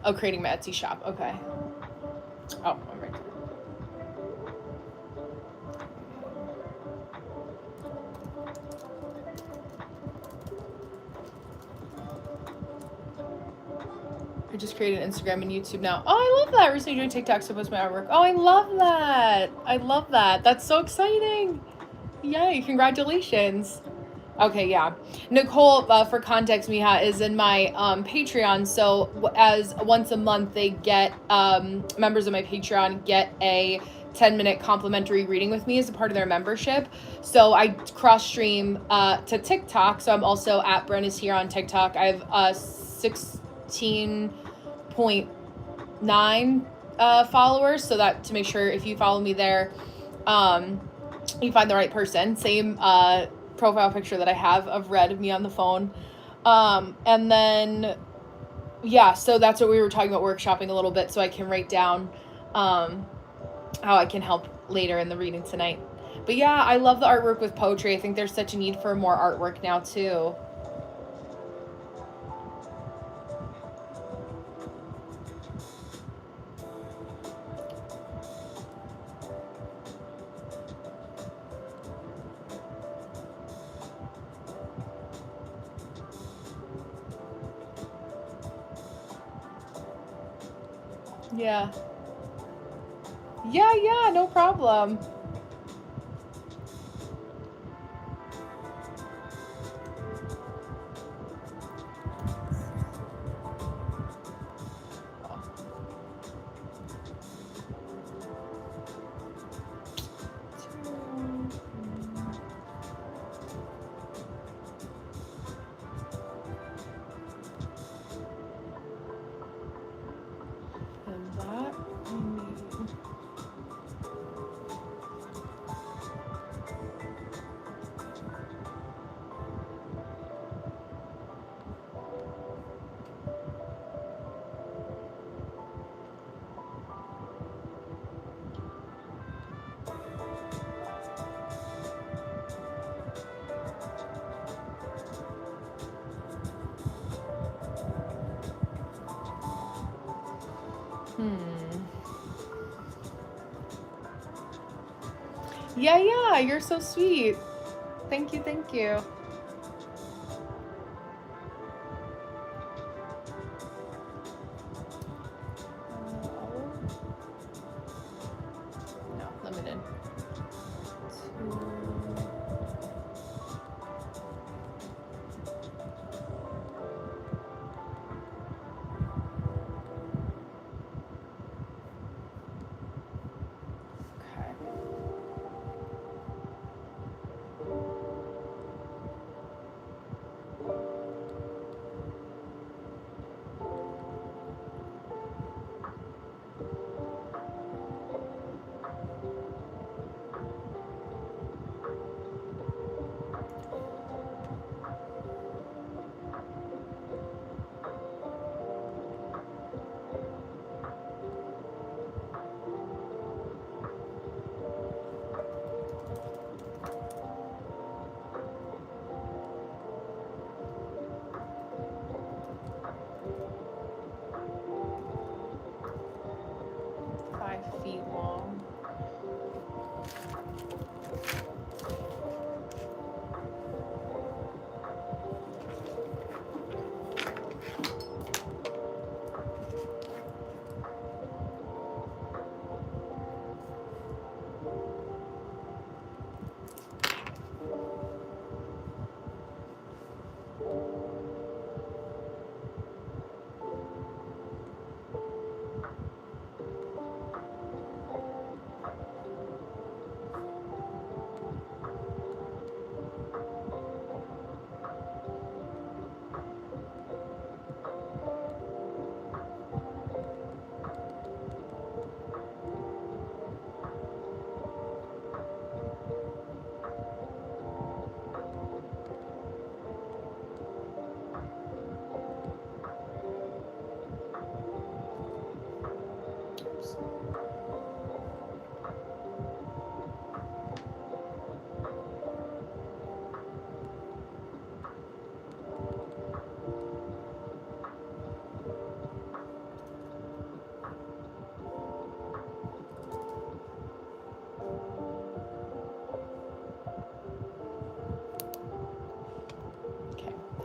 Oh, creating my Etsy shop. Okay. Oh, I'm right there. I just created Instagram and YouTube now. Oh, I love that. I recently joined TikTok to post my artwork. Oh, I love that. I love that. That's so exciting. Yay. Congratulations. Okay, yeah. Nicole, for context, Miha, is in my Patreon. So as once a month, they get, members of my Patreon get a 10-minute complimentary reading with me as a part of their membership. So I cross stream to TikTok. So I'm also at Brenna's here on TikTok. I have 16.9 followers. So that to make sure if you follow me there, you find the right person. Same profile picture that I have of Red, me on the phone. And then, yeah, so that's what we were talking about, workshopping a little bit so I can write down how I can help later in the reading tonight. But yeah, I love the artwork with poetry. I think there's such a need for more artwork now too. Yeah. Yeah, no problem. And that I need. Yeah, you're so sweet. Thank you. No, limited.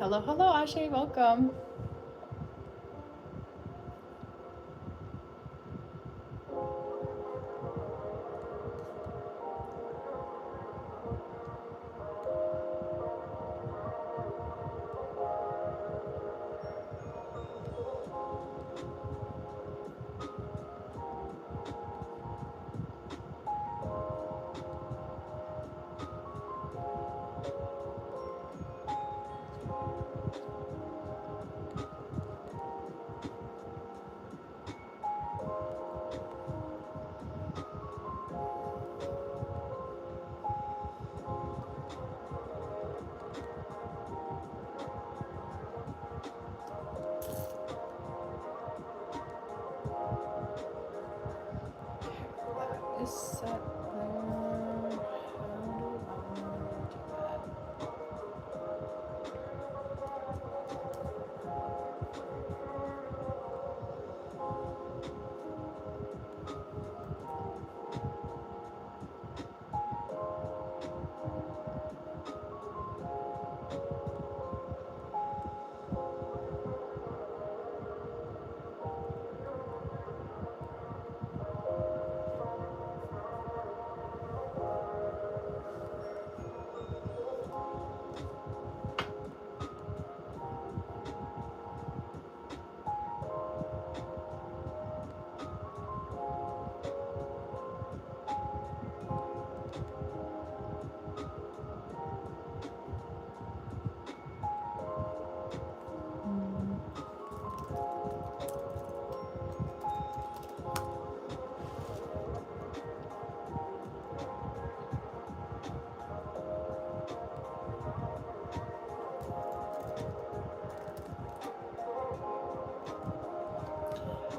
Hello, Ashay, welcome. this set there? How do I do that?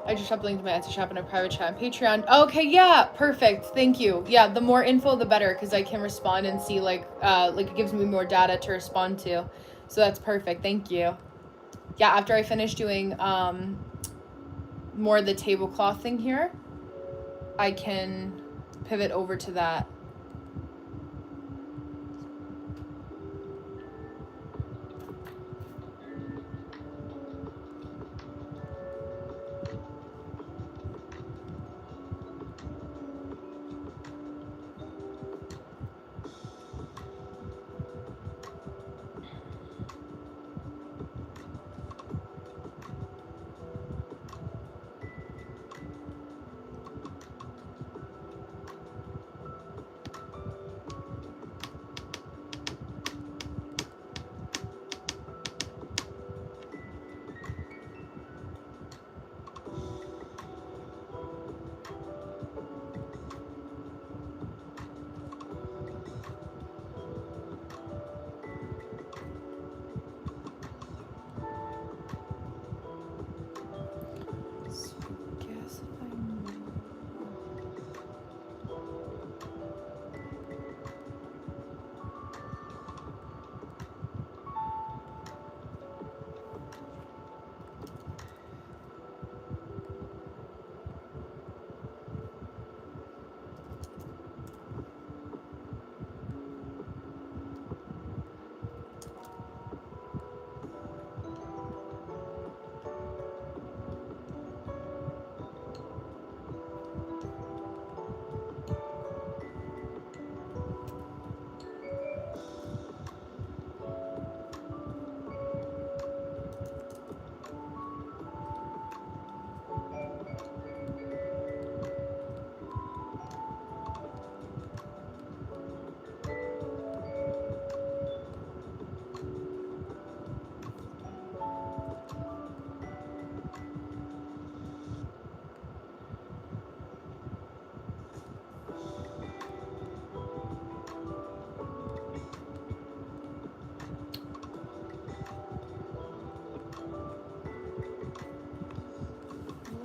I just dropped the link to my Etsy shop in a private chat on Patreon. Okay, yeah, perfect. Thank you. Yeah, the more info, the better, because I can respond and see, like it gives me more data to respond to. So that's perfect. Thank you. Yeah, after I finish doing more of the tablecloth thing here, I can pivot over to that.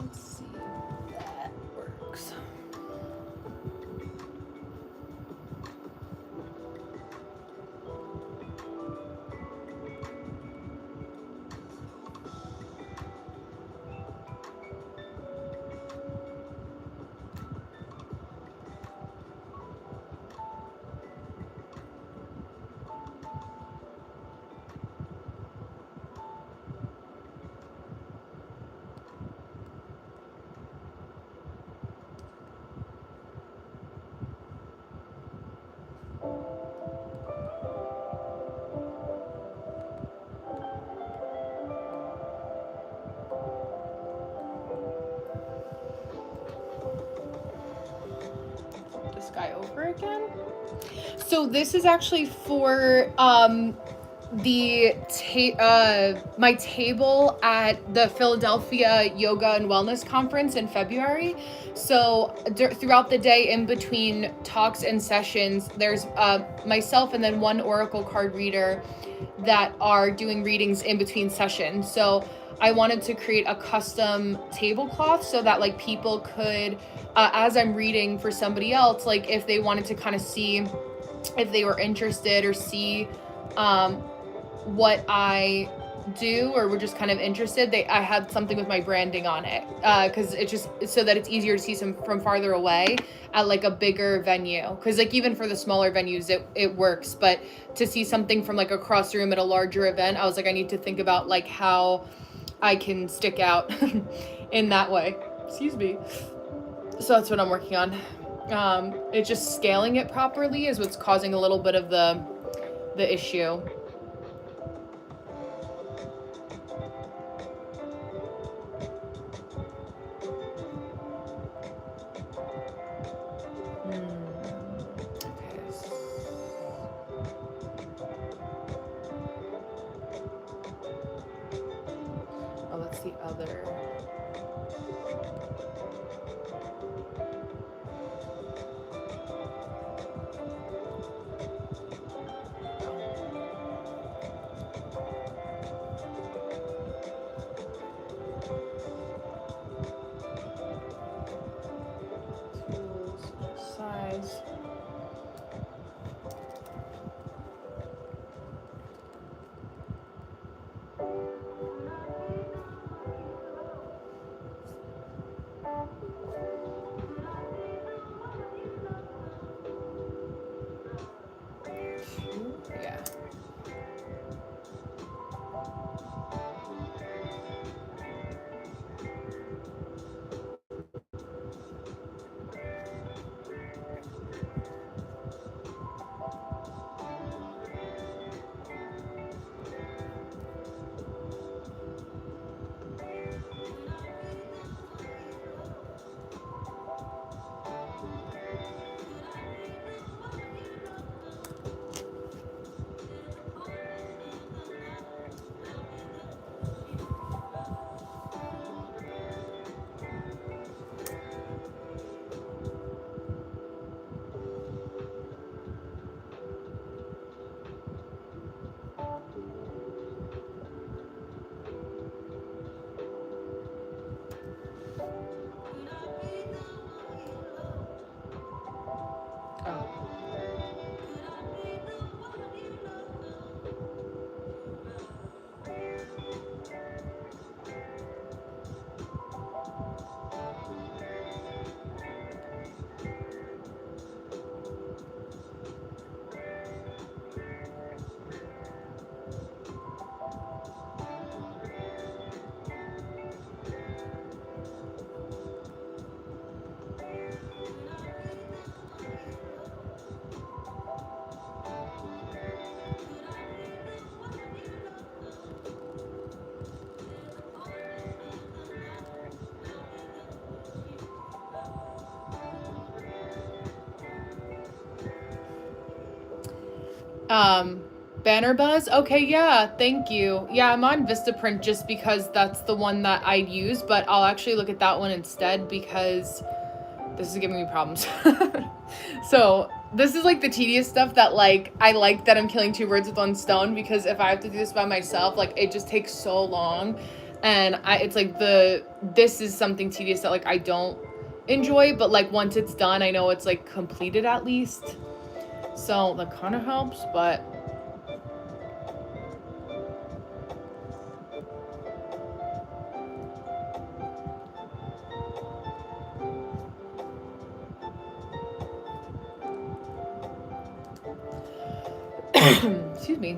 Let's see if that works. This guy over again. So this is actually for my table at the Philadelphia Yoga and Wellness Conference in February. So throughout the day, in between talks and sessions, there's myself and then one oracle card reader that are doing readings in between sessions. So I wanted to create a custom tablecloth so that like people could as I'm reading for somebody else, like if they wanted to kind of see if they were interested or see um, what I do or were just kind of interested, I had something with my branding on it, because it's just so that it's easier to see some from farther away at like a bigger venue, because like even for the smaller venues it works, but to see something from like across the room at a larger event, I was like, I need to think about like how I can stick out in that way. Excuse me. So that's what I'm working on. It's just scaling it properly is what's causing a little bit of the issue. Oh, that's the other. Tools, size. Yeah. Banner Buzz? Okay, yeah, thank you. Yeah, I'm on Vistaprint just because that's the one that I use, but I'll actually look at that one instead because this is giving me problems. So, this is like the tedious stuff that like I like that I'm killing two birds with one stone, because if I have to do this by myself, like it just takes so long, and it's like this is something tedious that like I don't enjoy, but like once it's done, I know it's like completed at least. So that kind of helps, but excuse me.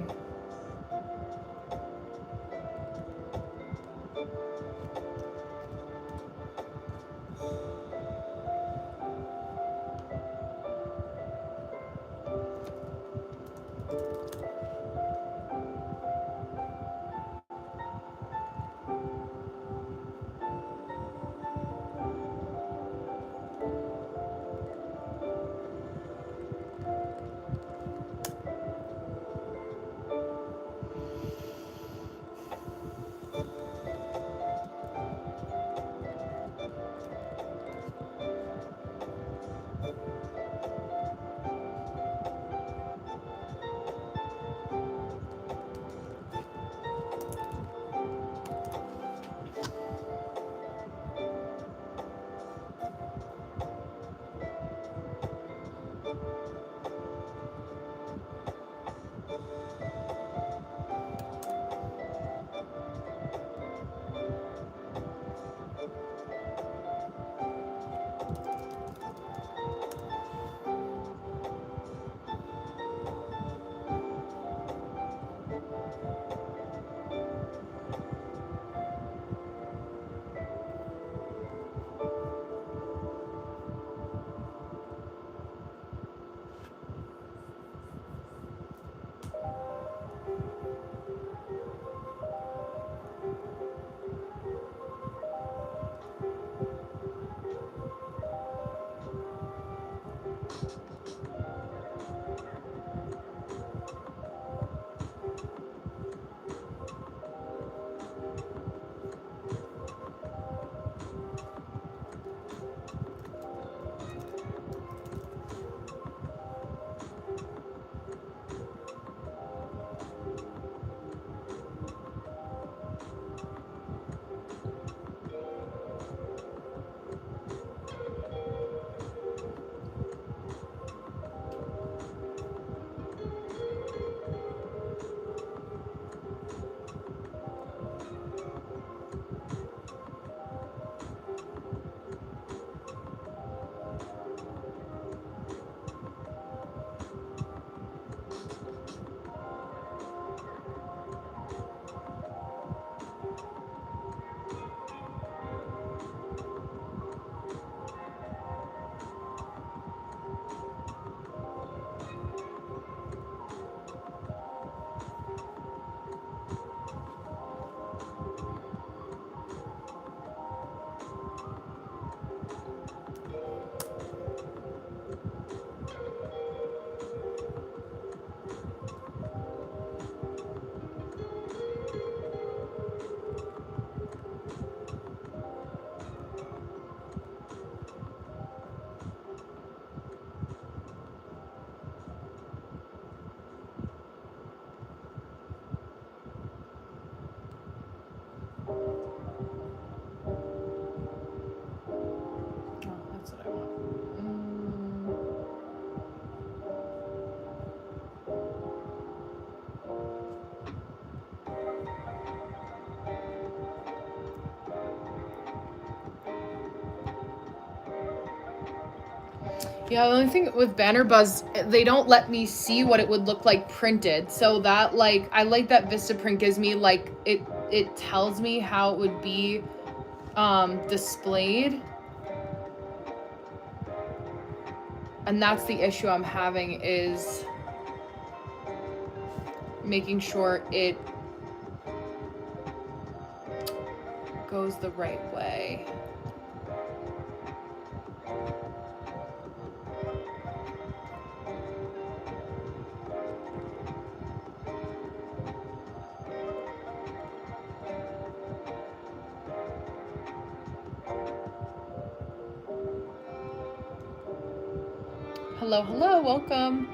That's what I want. Yeah, the only thing with Banner Buzz, they don't let me see what it would look like printed. So that, like, I like that Vistaprint gives me, like, it tells me how it would be displayed. And that's the issue I'm having, is making sure it goes the right way. Hello, hello, welcome.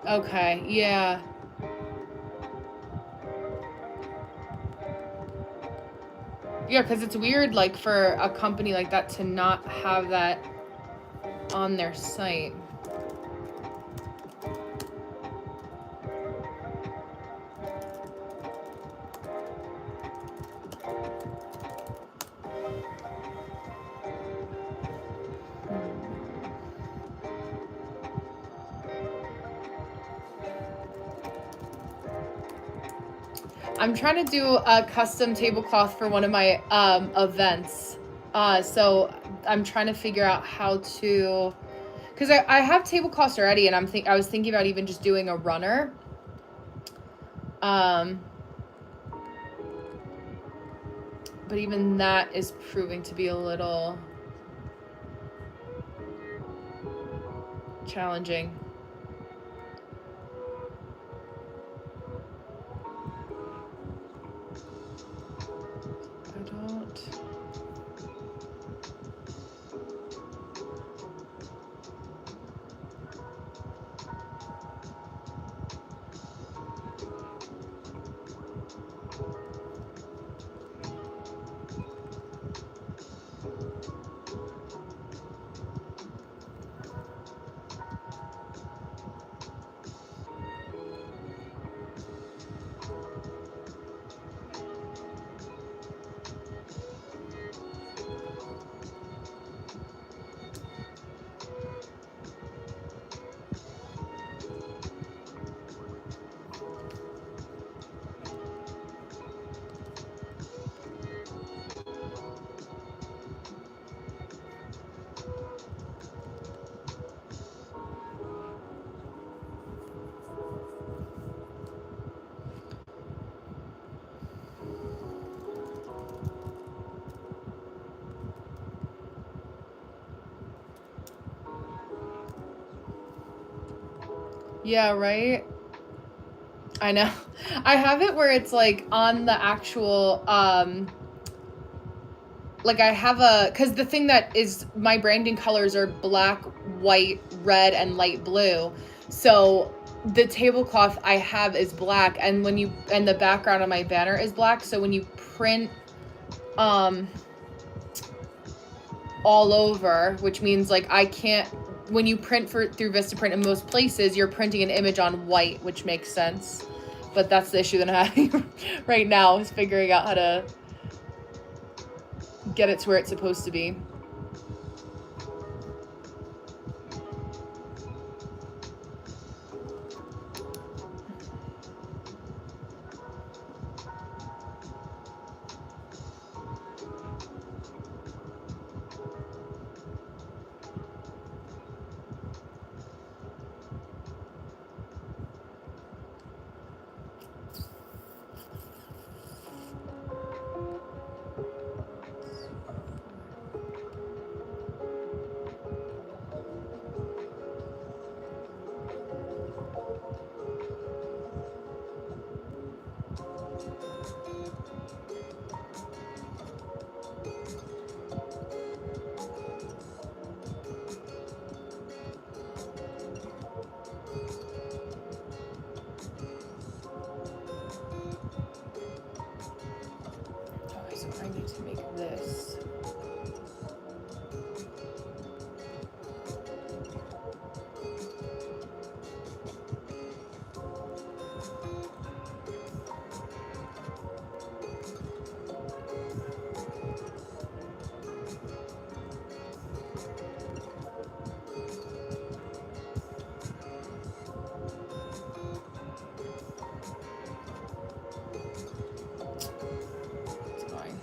Okay, yeah. Yeah, because it's weird, like, for a company like that to not have that on their site. I'm trying to do a custom tablecloth for one of my events. So I'm trying to figure out how to, because I have tablecloths already, and I was thinking about even just doing a runner. But even that is proving to be a little challenging. I don't. Yeah, right? I know. I have it where it's like on the actual like I have cuz the thing that is my branding colors are black, white, red and light blue. So the tablecloth I have is black, and the background on my banner is black, so when you print um all over, which means like I can't, when you print through Vistaprint in most places, you're printing an image on white, which makes sense. But that's the issue that I'm having right now, is figuring out how to get it to where it's supposed to be. Okay, so I need to make this. It's fine.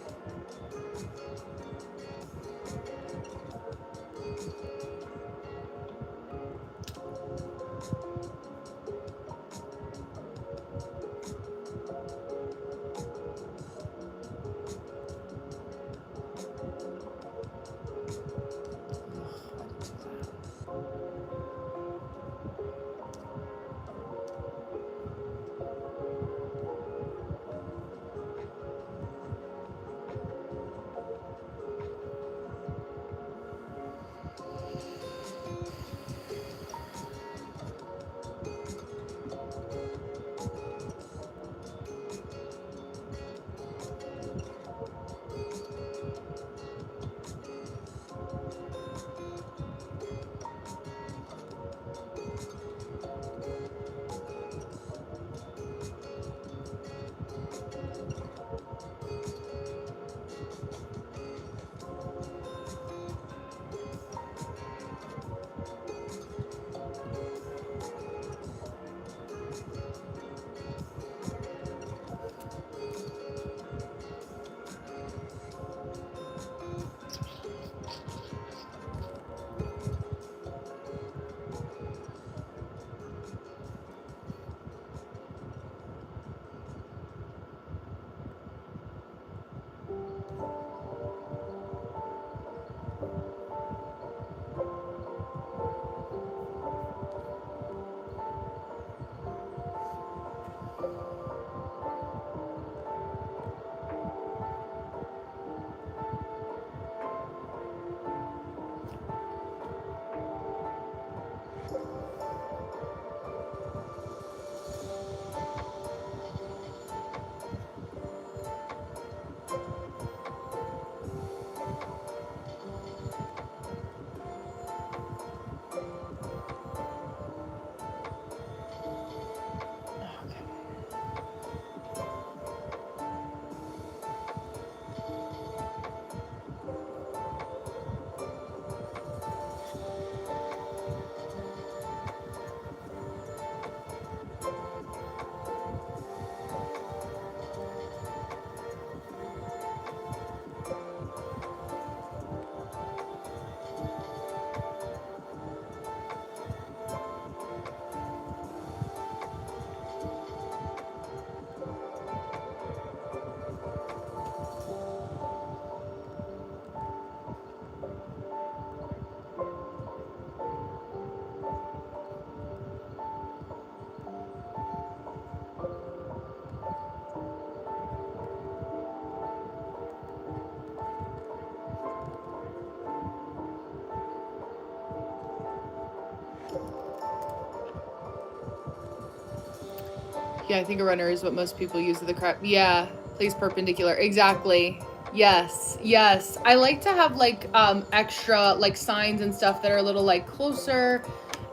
Yeah, I think a runner is what most people use with the crap. Yeah, place perpendicular. Exactly. Yes, yes. I like to have like extra like signs and stuff that are a little like closer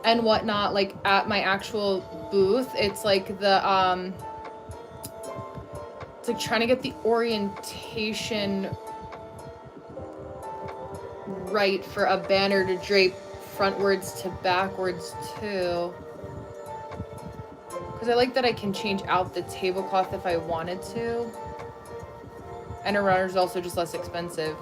and whatnot, like at my actual booth. It's like it's like trying to get the orientation right for a banner to drape frontwards to backwards too. Because I like that I can change out the tablecloth if I wanted to. And a runner's also just less expensive.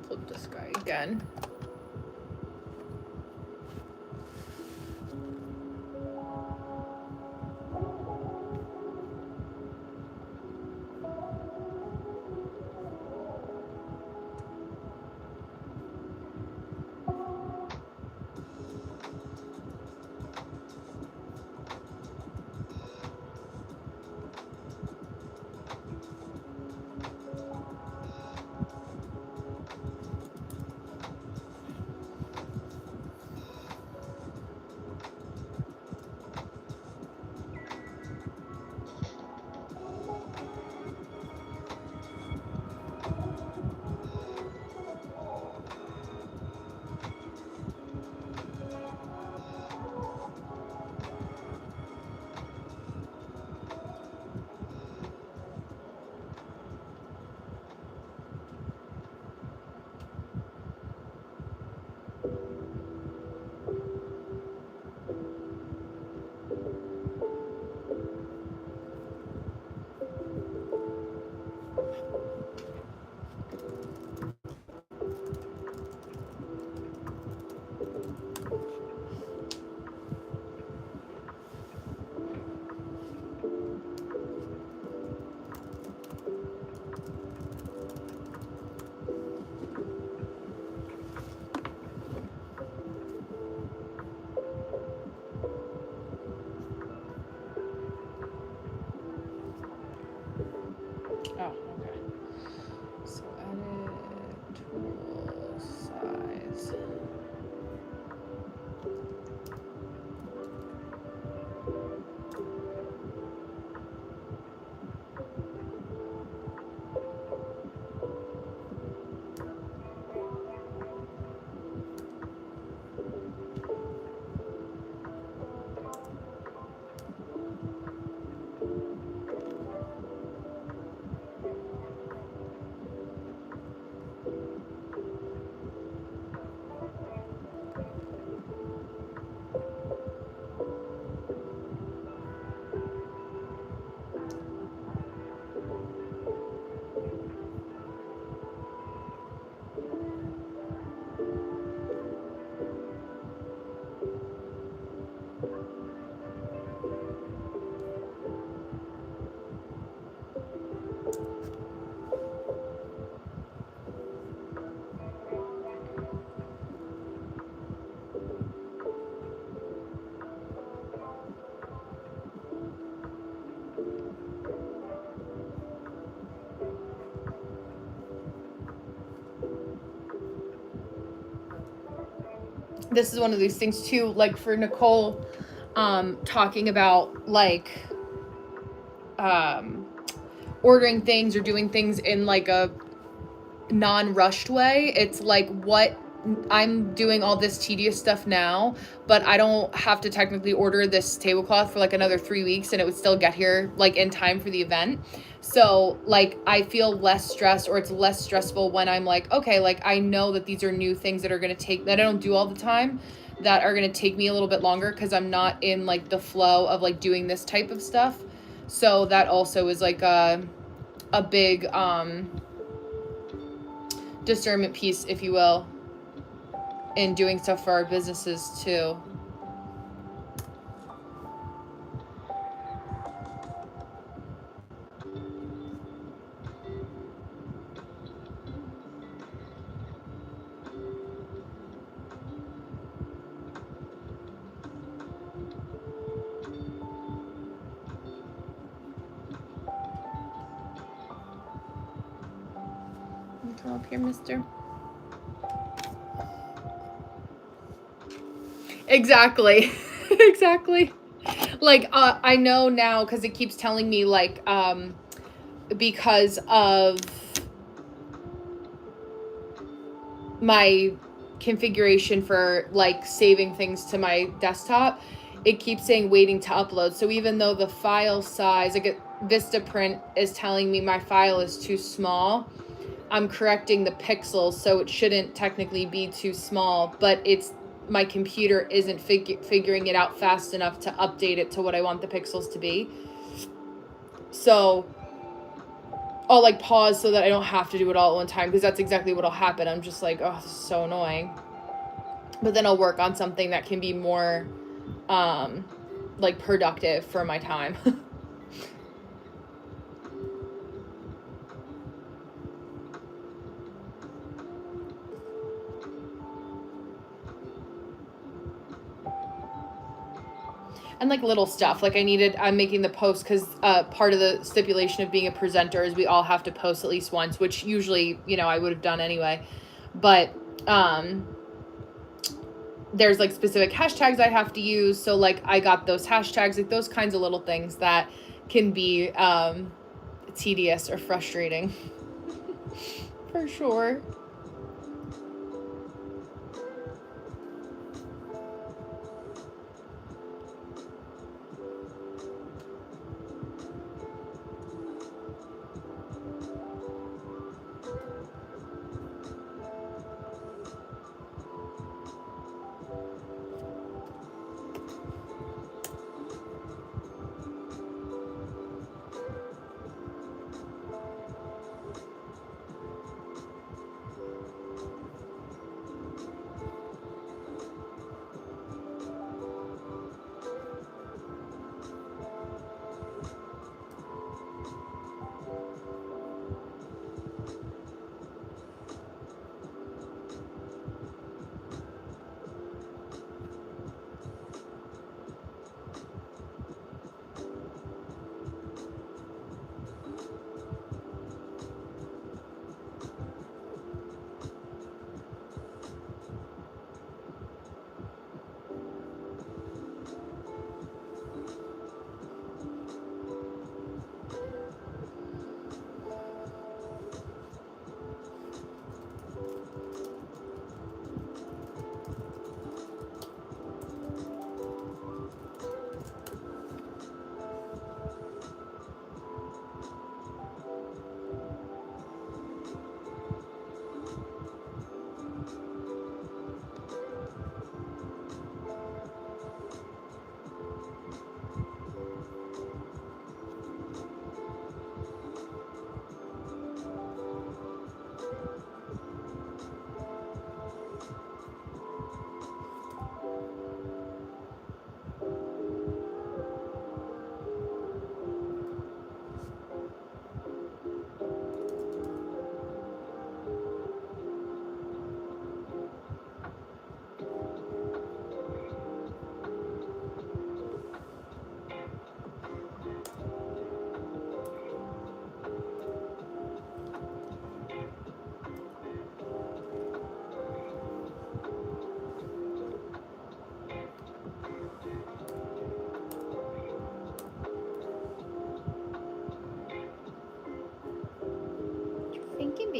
Flip this guy again. this is one of these things too, like for Nicole, talking about like ordering things or doing things in like a non-rushed way. It's like, what, I'm doing all this tedious stuff now, but I don't have to technically order this tablecloth for like another 3 weeks and it would still get here like in time for the event. So like I feel less stressed, or it's less stressful when I'm like, okay, like I know that these are new things that are going to take, that I don't do all the time, that are going to take me a little bit longer because I'm not in like the flow of like doing this type of stuff. So that also is like a big discernment piece, if you will, in doing stuff for our businesses too. Come up here, mister. Exactly. Exactly. Like, I know now because it keeps telling me, like, because of my configuration for, like, saving things to my desktop, it keeps saying waiting to upload. So even though the file size, like, Vistaprint is telling me my file is too small, I'm correcting the pixels, so it shouldn't technically be too small, but it's, my computer isn't figuring it out fast enough to update it to what I want the pixels to be. So I'll like pause so that I don't have to do it all at one time, because that's exactly what'll happen. I'm just like, oh, this is so annoying. But then I'll work on something that can be more like productive for my time. And like little stuff, like I'm making the post because part of the stipulation of being a presenter is we all have to post at least once, which usually, you know, I would have done anyway. But there's like specific hashtags I have to use. So like I got those hashtags, like those kinds of little things that can be tedious or frustrating. For sure.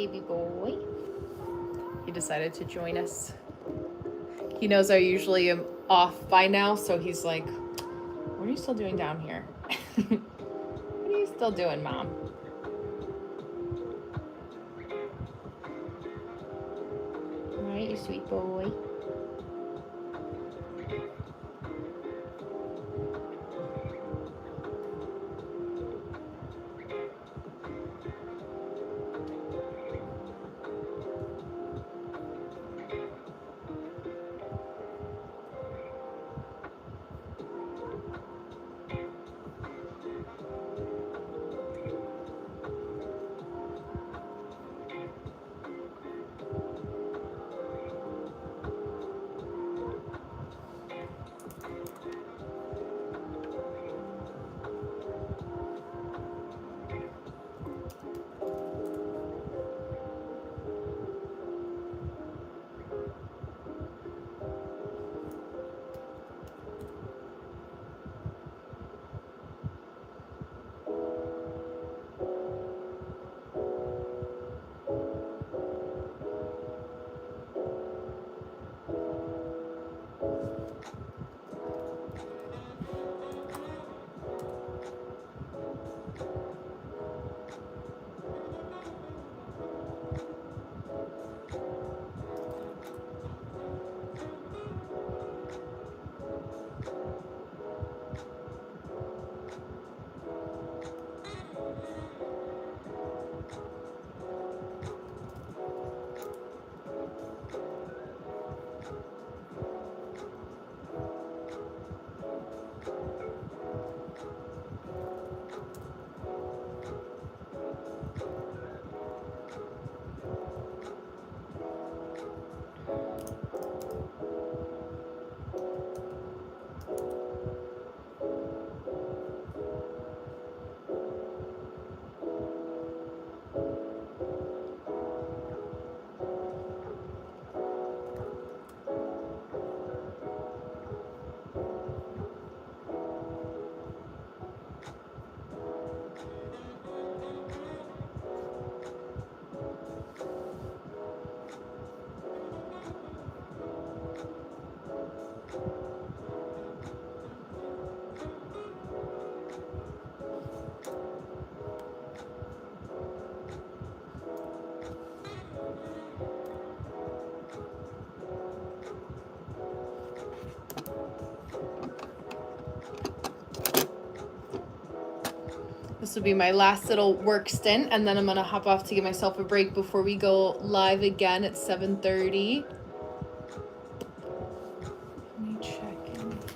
baby boy. He decided to join us. He knows I usually am off by now, so he's like, what are you still doing down here? What are you still doing, Mom? All right, you sweet boy. This will be my last little work stint, and then I'm gonna hop off to give myself a break before we go live again at 7:30. Let me check in here.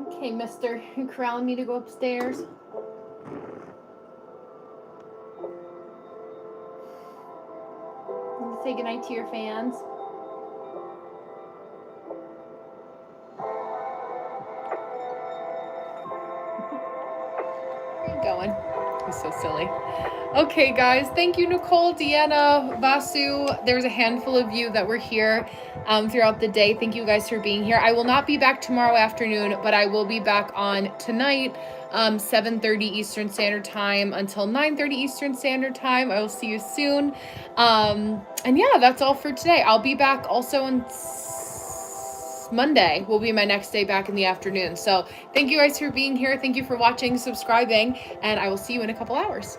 Okay, mister. You corralling me to go upstairs? Say goodnight to your fans. Where are you going? He's so silly. Okay, guys. Thank you, Nicole, Deanna, Vasu. There's a handful of you that were here throughout the day. Thank you guys for being here. I will not be back tomorrow afternoon, but I will be back on tonight, 7:30 Eastern Standard Time until 9:30 Eastern Standard Time. I will see you soon. And yeah, that's all for today. I'll be back also on Monday will be my next day back in the afternoon. So thank you guys for being here. Thank you for watching, subscribing, and I will see you in a couple hours.